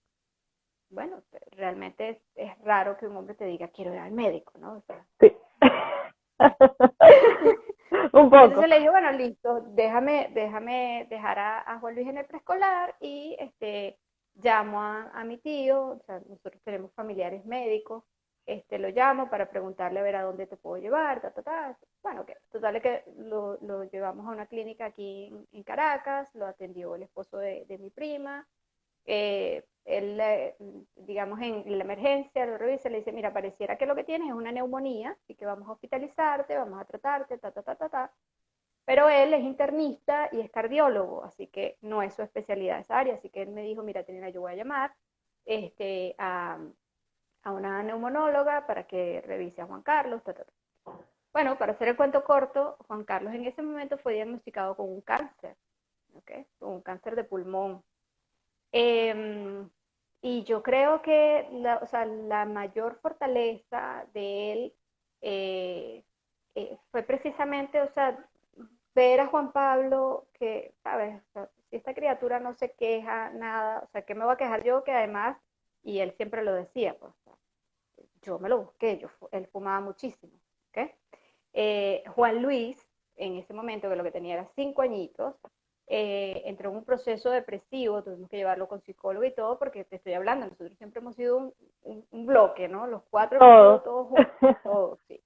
Bueno, realmente es raro que un hombre te diga, quiero ir al médico, ¿no? O sea, Sí. Un poco. entonces le dije, bueno, listo, déjame dejar a Juan Luis en el preescolar y llamo a mi tío, o sea, nosotros tenemos familiares médicos, lo llamo para preguntarle a ver a dónde te puedo llevar, ta, ta, ta. Bueno, total es que lo llevamos a una clínica aquí en Caracas, lo atendió el esposo de mi prima. Él, digamos, en la emergencia lo revisa y le dice, mira, pareciera que lo que tienes es una neumonía y que vamos a hospitalizarte, vamos a tratarte, ta, ta, ta, ta, ta. Pero él es internista y es cardiólogo, así que no es su especialidad esa área. Así que él me dijo, mira, Tenina, yo voy a llamar a una neumonóloga para que revise a Juan Carlos, ta, ta, ta. Bueno, para hacer el cuento corto, Juan Carlos en ese momento fue diagnosticado con un cáncer, ¿okay? Con un cáncer de pulmón. Y yo creo que o sea, la mayor fortaleza de él fue precisamente, o sea, ver a Juan Pablo que, ¿sabes? O sea, si esta criatura no se queja, nada, o sea, ¿qué me voy a quejar yo? Que además, y él siempre lo decía, pues, o sea, yo me lo busqué, él fumaba muchísimo, ¿ok? Juan Luis, en ese momento, que lo que tenía era 5 añitos, entró en un proceso depresivo, tuvimos que llevarlo con psicólogo y todo, porque te estoy hablando, nosotros siempre hemos sido un bloque, ¿no? Los 4 hemos sido todos juntos, todos, sí.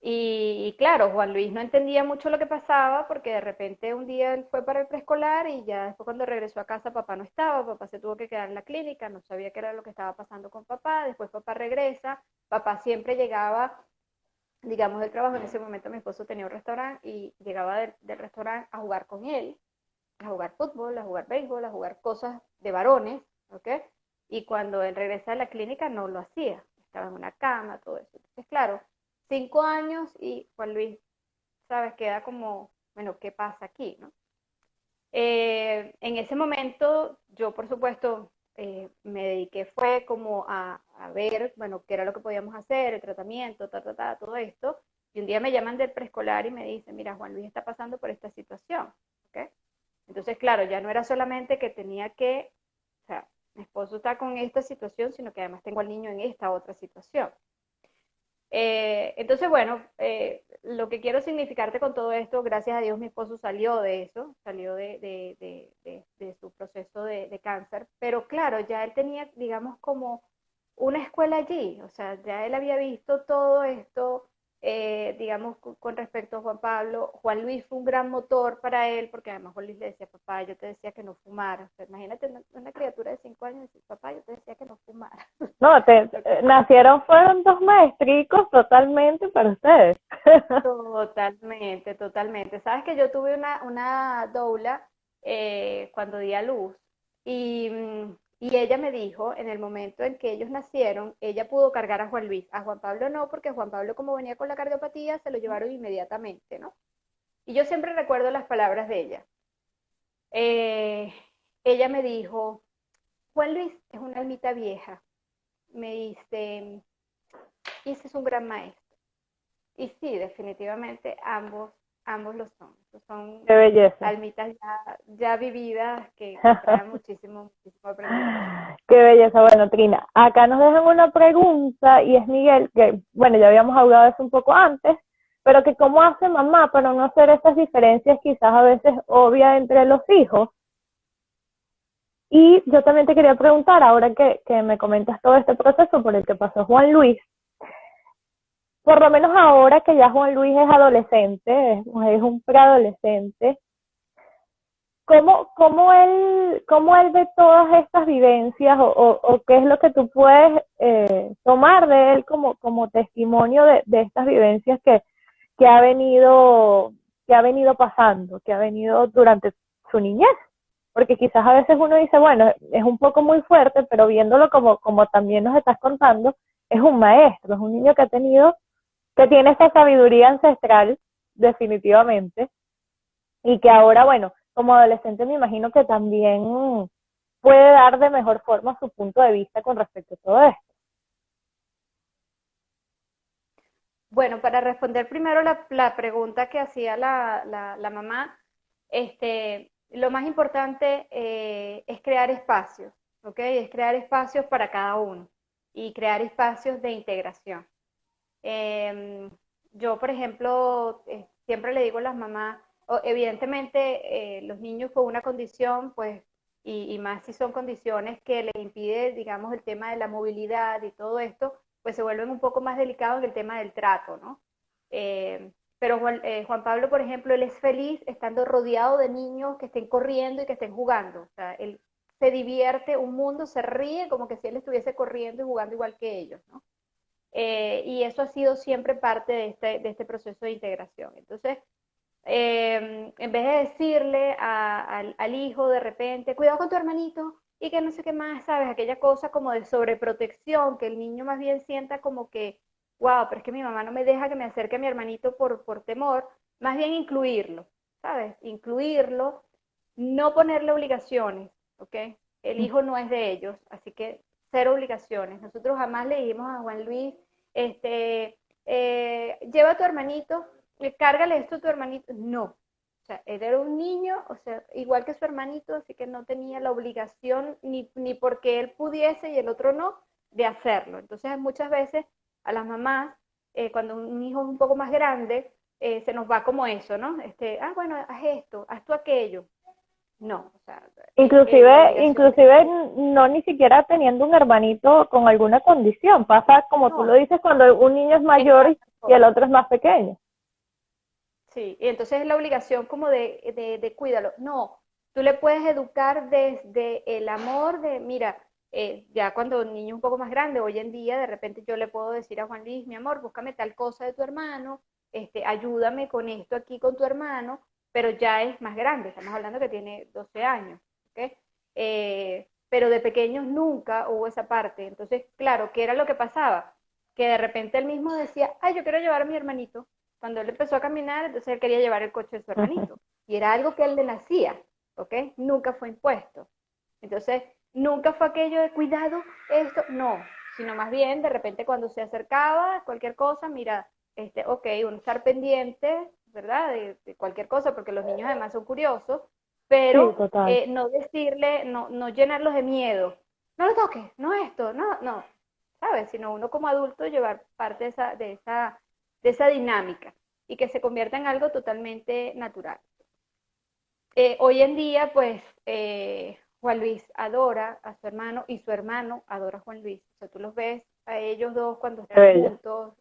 Y claro, Juan Luis no entendía mucho lo que pasaba, porque de repente un día él fue para el preescolar y ya después cuando regresó a casa papá no estaba, papá se tuvo que quedar en la clínica, no sabía qué era lo que estaba pasando con papá, después papá regresa, papá siempre llegaba, digamos, del trabajo, en ese momento mi esposo tenía un restaurante y llegaba del restaurante a jugar con él, a jugar fútbol, a jugar béisbol, a jugar cosas de varones, ¿ok? Y cuando él regresa a la clínica no lo hacía, estaba en una cama, todo eso. Entonces, claro, 5 años y Juan Luis, ¿sabes? Queda como, bueno, ¿qué pasa aquí, no? En ese momento, yo por supuesto me dediqué fue como a ver, bueno, qué era lo que podíamos hacer, el tratamiento, todo esto. Y un día me llaman del preescolar y me dicen, mira, Juan Luis está pasando por esta situación, ¿ok? Entonces, claro, ya no era solamente que tenía que, o sea, mi esposo está con esta situación, sino que además tengo al niño en esta otra situación. Entonces, bueno, lo que quiero significarte con todo esto, gracias a Dios mi esposo salió de eso, salió de su proceso de cáncer, pero claro, ya él tenía, digamos, como una escuela allí, o sea, ya él había visto todo esto, digamos, con respecto a Juan Pablo. Juan Luis fue un gran motor para él, porque además Juan Luis le decía, papá, yo te decía que no fumara. O sea, imagínate una criatura de 5 años y decir, papá, yo te decía que no fumara. No, fueron 2 maestricos totalmente para ustedes. Totalmente, totalmente. Sabes que yo tuve una doula cuando di a luz y ella me dijo, en el momento en que ellos nacieron, ella pudo cargar a Juan Luis. A Juan Pablo no, porque Juan Pablo, como venía con la cardiopatía, se lo llevaron inmediatamente, ¿no? Y yo siempre recuerdo las palabras de ella. Ella me dijo, Juan Luis es una almita vieja. Me dice, y ese es un gran maestro. Y sí, definitivamente ambos lo son. Son Qué belleza. almitas ya vividas que traen muchísimo aprendizaje. Qué belleza. Bueno, Trina, acá nos dejan una pregunta y es Miguel, que bueno, ya habíamos hablado de eso un poco antes, pero que cómo hace mamá para no hacer esas diferencias quizás a veces obvias entre los hijos. Y yo también te quería preguntar, ahora que me comentas todo este proceso por el que pasó Juan Luis, por lo menos ahora que ya Juan Luis es adolescente, es un preadolescente, ¿cómo él ve todas estas vivencias o qué es lo que tú puedes tomar de él como testimonio de estas vivencias que ha venido pasando, que ha venido durante su niñez? porque quizás a veces uno dice, bueno, es un poco muy fuerte, pero viéndolo como también nos estás contando, es un maestro, es un niño que tiene esa sabiduría ancestral, definitivamente, y que ahora, bueno, como adolescente me imagino que también puede dar de mejor forma su punto de vista con respecto a todo esto. Bueno, para responder primero la pregunta que hacía la mamá, lo más importante es crear espacios, ¿ok? Es crear espacios para cada uno y crear espacios de integración. Eh, yo, por ejemplo, siempre le digo a las mamás, evidentemente los niños con una condición, pues, y más si son condiciones que les impide, digamos, el tema de la movilidad y todo esto, pues se vuelven un poco más delicados en el tema del trato, ¿no? Pero Juan Pablo, por ejemplo, él es feliz estando rodeado de niños que estén corriendo y que estén jugando. O sea, él se divierte un mundo, se ríe como que si él estuviese corriendo y jugando igual que ellos, ¿no? Y eso ha sido siempre parte de este proceso de integración. Entonces, en vez de decirle al hijo de repente, cuidado con tu hermanito y que no sé qué más, ¿sabes? Aquella cosa como de sobreprotección, que el niño más bien sienta como que, wow, pero es que mi mamá no me deja que me acerque a mi hermanito por temor, más bien incluirlo, ¿sabes? Incluirlo, no ponerle obligaciones, ¿ok? El hijo no es de ellos, así que cero obligaciones. Nosotros jamás le dijimos a Juan Luis, lleva a tu hermanito, cárgale esto a tu hermanito. No, o sea, él era un niño, o sea, igual que su hermanito, así que no tenía la obligación, ni porque él pudiese y el otro no, de hacerlo. Entonces, muchas veces a las mamás, cuando un hijo es un poco más grande, se nos va como eso, ¿no? Bueno, haz esto, haz tú aquello. No, o sea, la obligación Inclusive no ni siquiera teniendo un hermanito con alguna condición. Pasa como tú lo no, dices cuando un niño es mayor y el otro es más pequeño. sí, y entonces es la obligación como de cuídalo. No, tú le puedes educar desde el amor de, mira, ya cuando el niño es un poco más grande, hoy en día de repente yo le puedo decir a Juan Luis, mi amor, búscame tal cosa de tu hermano, ayúdame con esto aquí con tu hermano, pero ya es más grande, estamos hablando que tiene 12 años, ¿ok? Pero de pequeños nunca hubo esa parte. Entonces, claro, ¿qué era lo que pasaba? Que de repente él mismo decía, ay, yo quiero llevar a mi hermanito. Cuando él empezó a caminar, entonces él quería llevar el coche de su hermanito. Y era algo que él le nacía, ¿ok? Nunca fue impuesto. Entonces, nunca fue aquello de cuidado, esto, no, sino más bien de repente cuando se acercaba, cualquier cosa, mira, ok, uno estar pendiente, ¿verdad? De cualquier cosa, porque los niños además son curiosos, Sí, pero total. no decirle, no llenarlos de miedo. No lo toques, no esto, no, ¿sabes? Sino uno como adulto llevar parte de esa dinámica y que se convierta en algo totalmente natural. Hoy en día, pues, Juan Luis adora a su hermano y su hermano adora a Juan Luis. O sea, tú los ves a ellos dos cuando Qué están bello. juntos.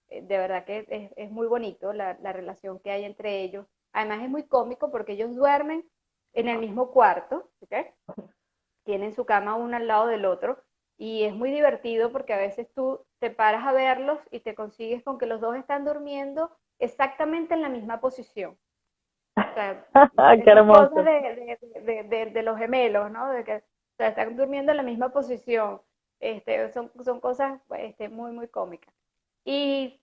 De verdad que es muy bonito la relación que hay entre ellos. Además es muy cómico porque ellos duermen en el mismo cuarto, ¿ok? Tienen su cama uno al lado del otro y es muy divertido porque a veces tú te paras a verlos y te consigues con que los dos están durmiendo exactamente en la misma posición. O sea, Qué esas cosas hermoso. de los gemelos, ¿no? De que, o sea, están durmiendo en la misma posición. Son cosas muy, muy cómicas. Y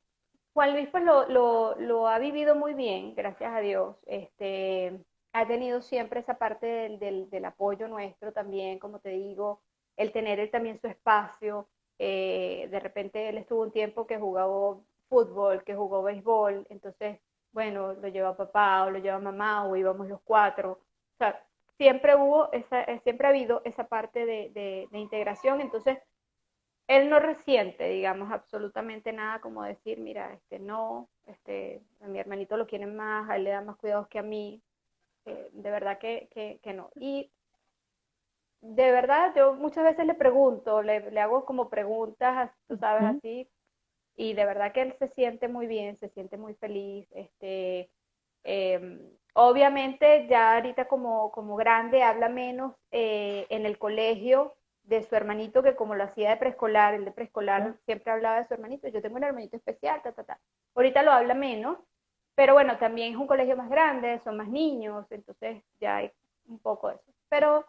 Juan Luis pues lo ha vivido muy bien, gracias a Dios. Ha tenido siempre esa parte del apoyo nuestro también, como te digo, el tener él también su espacio. De repente él estuvo un tiempo que jugó fútbol, que jugó béisbol, entonces, bueno, lo lleva papá o lo lleva mamá o íbamos los cuatro. O sea, siempre ha habido esa parte de integración, entonces él no resiente, digamos, absolutamente nada como decir, mira, no, a mi hermanito lo quieren más, a él le da más cuidados que a mí, de verdad que no. Y de verdad, yo muchas veces le pregunto, le hago como preguntas, tú sabes, Ujú. así, y de verdad que él se siente muy bien, se siente muy feliz, obviamente ya ahorita como grande habla menos en el colegio de su hermanito que como lo hacía de preescolar, el de preescolar siempre hablaba de su hermanito, yo tengo un hermanito especial, ta, ta, ta. Ahorita lo habla menos, pero bueno, también es un colegio más grande, son más niños, entonces ya hay un poco eso. Pero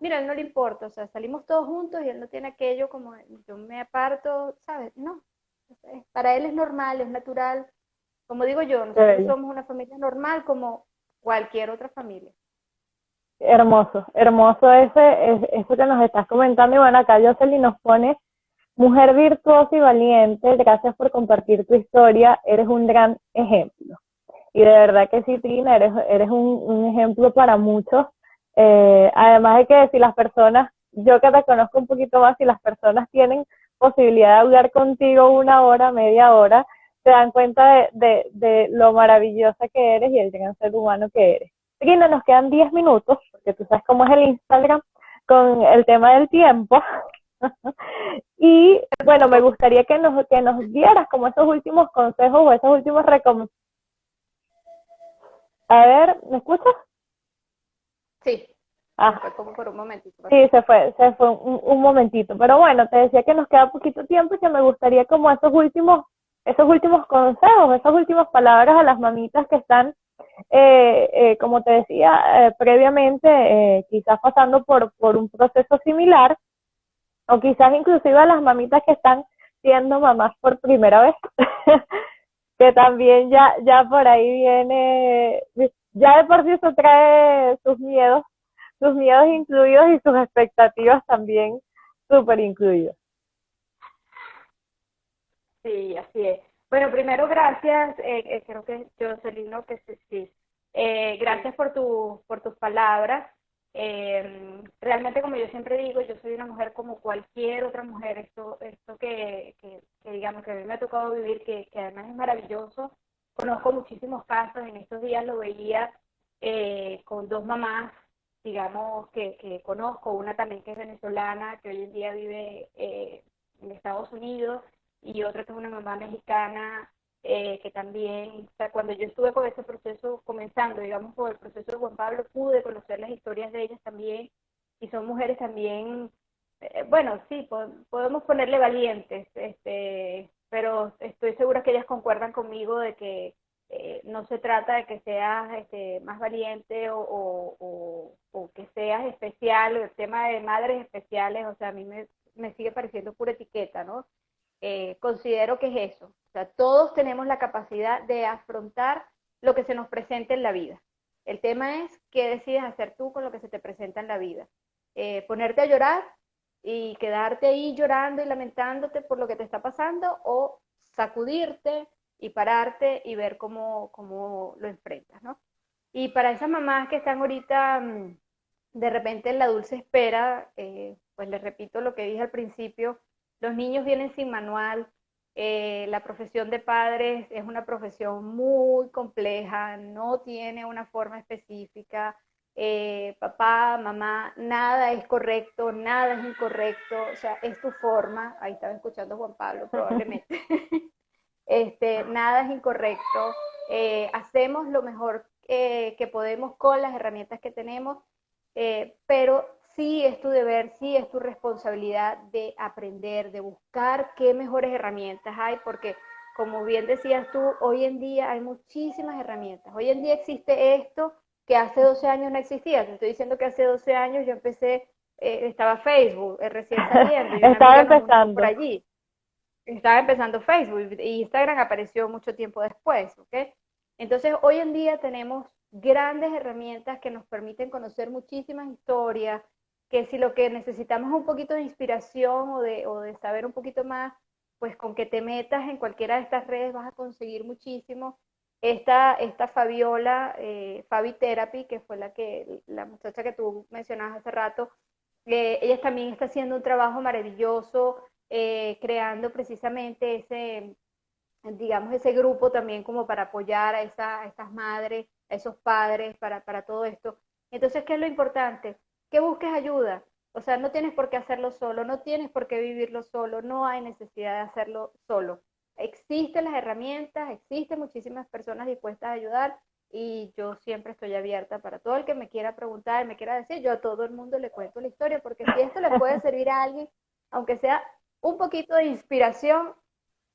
mira, a él no le importa, o sea, salimos todos juntos y él no tiene aquello como yo me aparto, ¿sabes? No, para él es normal, es natural. Como digo yo, Qué nosotros bello. somos una familia normal como cualquier otra familia. Hermoso, hermoso eso que nos estás comentando. Y bueno, acá Jocelyn nos pone, mujer virtuosa y valiente, gracias por compartir tu historia, eres un gran ejemplo. Y de verdad que sí, Trina, eres un ejemplo para muchos. Además de que si las personas, yo que te conozco un poquito más, si las personas tienen posibilidad de hablar contigo una hora, media hora, se dan cuenta de lo maravillosa que eres y el gran ser humano que eres. Trina, nos quedan 10 minutos, porque tú sabes cómo es el Instagram con el tema del tiempo. Y bueno, me gustaría que nos dieras como esos últimos consejos o esas últimas recomendaciones. A ver, ¿me escuchas? Sí, Ah, fue como por un momentito. sí, se fue un momentito. Pero bueno, te decía que nos queda poquito tiempo y que me gustaría como esos últimos consejos, esas últimas palabras a las mamitas que están, como te decía previamente, quizás pasando por un proceso similar, o quizás inclusive a las mamitas que están siendo mamás por primera vez, que también ya por ahí viene, ya de por sí eso trae sus miedos incluidos y sus expectativas también súper incluidas. Sí, así es. Bueno, primero gracias, creo que Jocelyn, que sí, sí. Gracias por tus palabras. Realmente, como yo siempre digo, yo soy una mujer como cualquier otra mujer. Esto que digamos que a mí me ha tocado vivir, que además es maravilloso. Conozco muchísimos casos, en estos días lo veía con dos mamás, digamos, que conozco, una también que es venezolana, que hoy en día vive en Estados Unidos y otra que es una mamá mexicana que también, o sea, cuando yo estuve con ese proceso, comenzando, digamos, por el proceso de Juan Pablo, pude conocer las historias de ellas también, y son mujeres también, bueno, sí, podemos ponerle valientes, pero estoy segura que ellas concuerdan conmigo de que no se trata de que seas más valiente o que seas especial, el tema de madres especiales, o sea, a mí me sigue pareciendo pura etiqueta, ¿no? Considero que es eso. O sea, todos tenemos la capacidad de afrontar lo que se nos presenta en la vida. El tema es qué decides hacer tú con lo que se te presenta en la vida. Ponerte a llorar y quedarte ahí llorando y lamentándote por lo que te está pasando o sacudirte y pararte y ver cómo lo enfrentas, ¿no? Y para esas mamás que están ahorita de repente en la dulce espera, pues les repito lo que dije al principio, los niños vienen sin manual, la profesión de padres es una profesión muy compleja, no tiene una forma específica, papá, mamá, nada es correcto, nada es incorrecto, o sea, es tu forma, ahí estaba escuchando a Juan Pablo probablemente, nada es incorrecto, hacemos lo mejor que podemos con las herramientas que tenemos, pero sí es tu deber, sí es tu responsabilidad de aprender, de buscar qué mejores herramientas hay, porque como bien decías tú, hoy en día hay muchísimas herramientas. Hoy en día existe esto que hace 12 años no existía. Te estoy diciendo que hace 12 años yo empecé, estaba Facebook recién saliendo y una Estaba amiga nos unimos por empezando. allí. Estaba empezando Facebook y Instagram apareció mucho tiempo después, ¿ok? Entonces, hoy en día tenemos grandes herramientas que nos permiten conocer muchísimas historias, que si lo que necesitamos es un poquito de inspiración o de saber un poquito más, pues con que te metas en cualquiera de estas redes vas a conseguir muchísimo. Esta Fabiola, Fabi Therapy, que fue la muchacha que tú mencionabas hace rato, ella también está haciendo un trabajo maravilloso creando precisamente digamos, ese grupo también como para apoyar a estas madres, a esos padres, para todo esto. Entonces, ¿qué es lo importante? Que busques ayuda. O sea, no tienes por qué hacerlo solo, no tienes por qué vivirlo solo, no hay necesidad de hacerlo solo. Existen las herramientas, existen muchísimas personas dispuestas a ayudar y yo siempre estoy abierta para todo el que me quiera preguntar, me quiera decir, yo a todo el mundo le cuento la historia, porque si esto le puede servir a alguien, aunque sea un poquito de inspiración,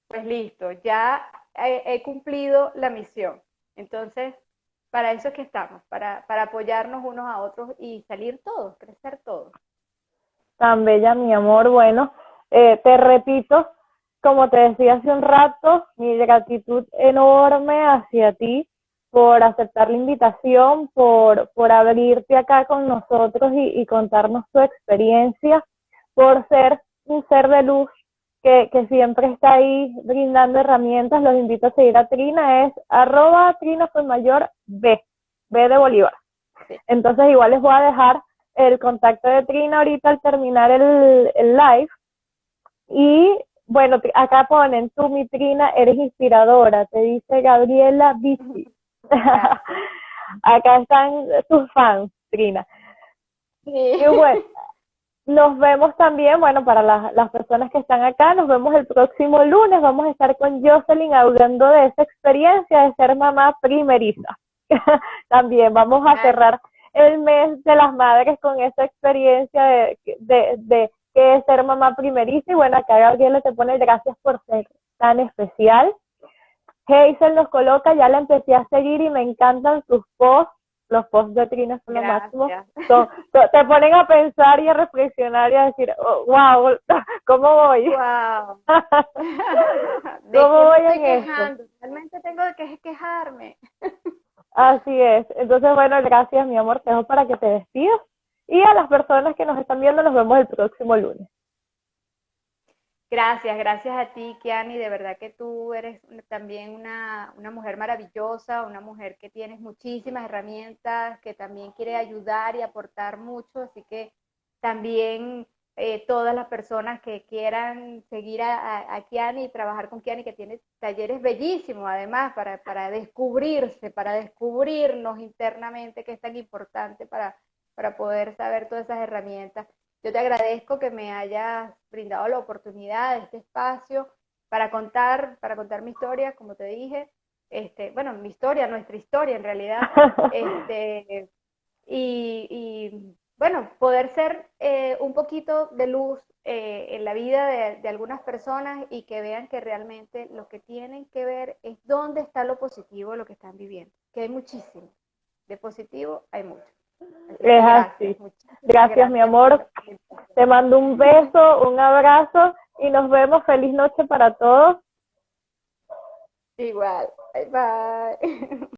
pues listo, ya he cumplido la misión. Entonces, para eso es que estamos, para apoyarnos unos a otros y salir todos, crecer todos. Tan bella, mi amor. Bueno, te repito, como te decía hace un rato, mi gratitud enorme hacia ti por aceptar la invitación, por abrirte acá con nosotros y contarnos tu experiencia, por ser un ser de luz que siempre está ahí brindando herramientas. Los invito a seguir a Trina, es @Trina_B, B de Bolívar. Sí. Entonces igual les voy a dejar el contacto de Trina ahorita al terminar el live. Y bueno, acá ponen, tú, mi Trina, eres inspiradora, te dice Gabriela Bici. Acá están tus fans, Trina. Sí. Y bueno, nos vemos también, bueno, para las personas que están acá, nos vemos el próximo lunes. Vamos a estar con Jocelyn hablando de esa experiencia de ser mamá primeriza. También vamos a cerrar el mes de las madres con esa experiencia de que es ser mamá primeriza. Y bueno, acá Gabriela te pone gracias por ser tan especial. Hazel nos coloca, ya la empecé a seguir y me encantan sus posts. Los posts de Trina son lo máximo. Te ponen a pensar y a reflexionar y a decir, oh, wow, ¿cómo voy? Wow. ¿Cómo voy en esto? Realmente tengo que quejarme. Así es. Entonces, bueno, gracias, mi amor. Te dejo para que te despidas. Y a las personas que nos están viendo, nos vemos el próximo lunes. Gracias a ti, Kiani. De verdad que tú eres también una mujer maravillosa, una mujer que tienes muchísimas herramientas, que también quiere ayudar y aportar mucho. Así que también todas las personas que quieran seguir a Kiani y trabajar con Kiani, que tiene talleres bellísimos, además, para descubrirse, para descubrirnos internamente, que es tan importante para poder saber todas esas herramientas. Yo te agradezco que me hayas brindado la oportunidad de este espacio para contar mi historia, como te dije, bueno, mi historia, nuestra historia en realidad, y bueno, poder ser un poquito de luz en la vida de algunas personas y que vean que realmente lo que tienen que ver es dónde está lo positivo de lo que están viviendo, que hay muchísimo, de positivo hay mucho. Es así. Gracias, mi amor. Te mando un beso, un abrazo y nos vemos. Feliz noche para todos. Igual. Bye bye.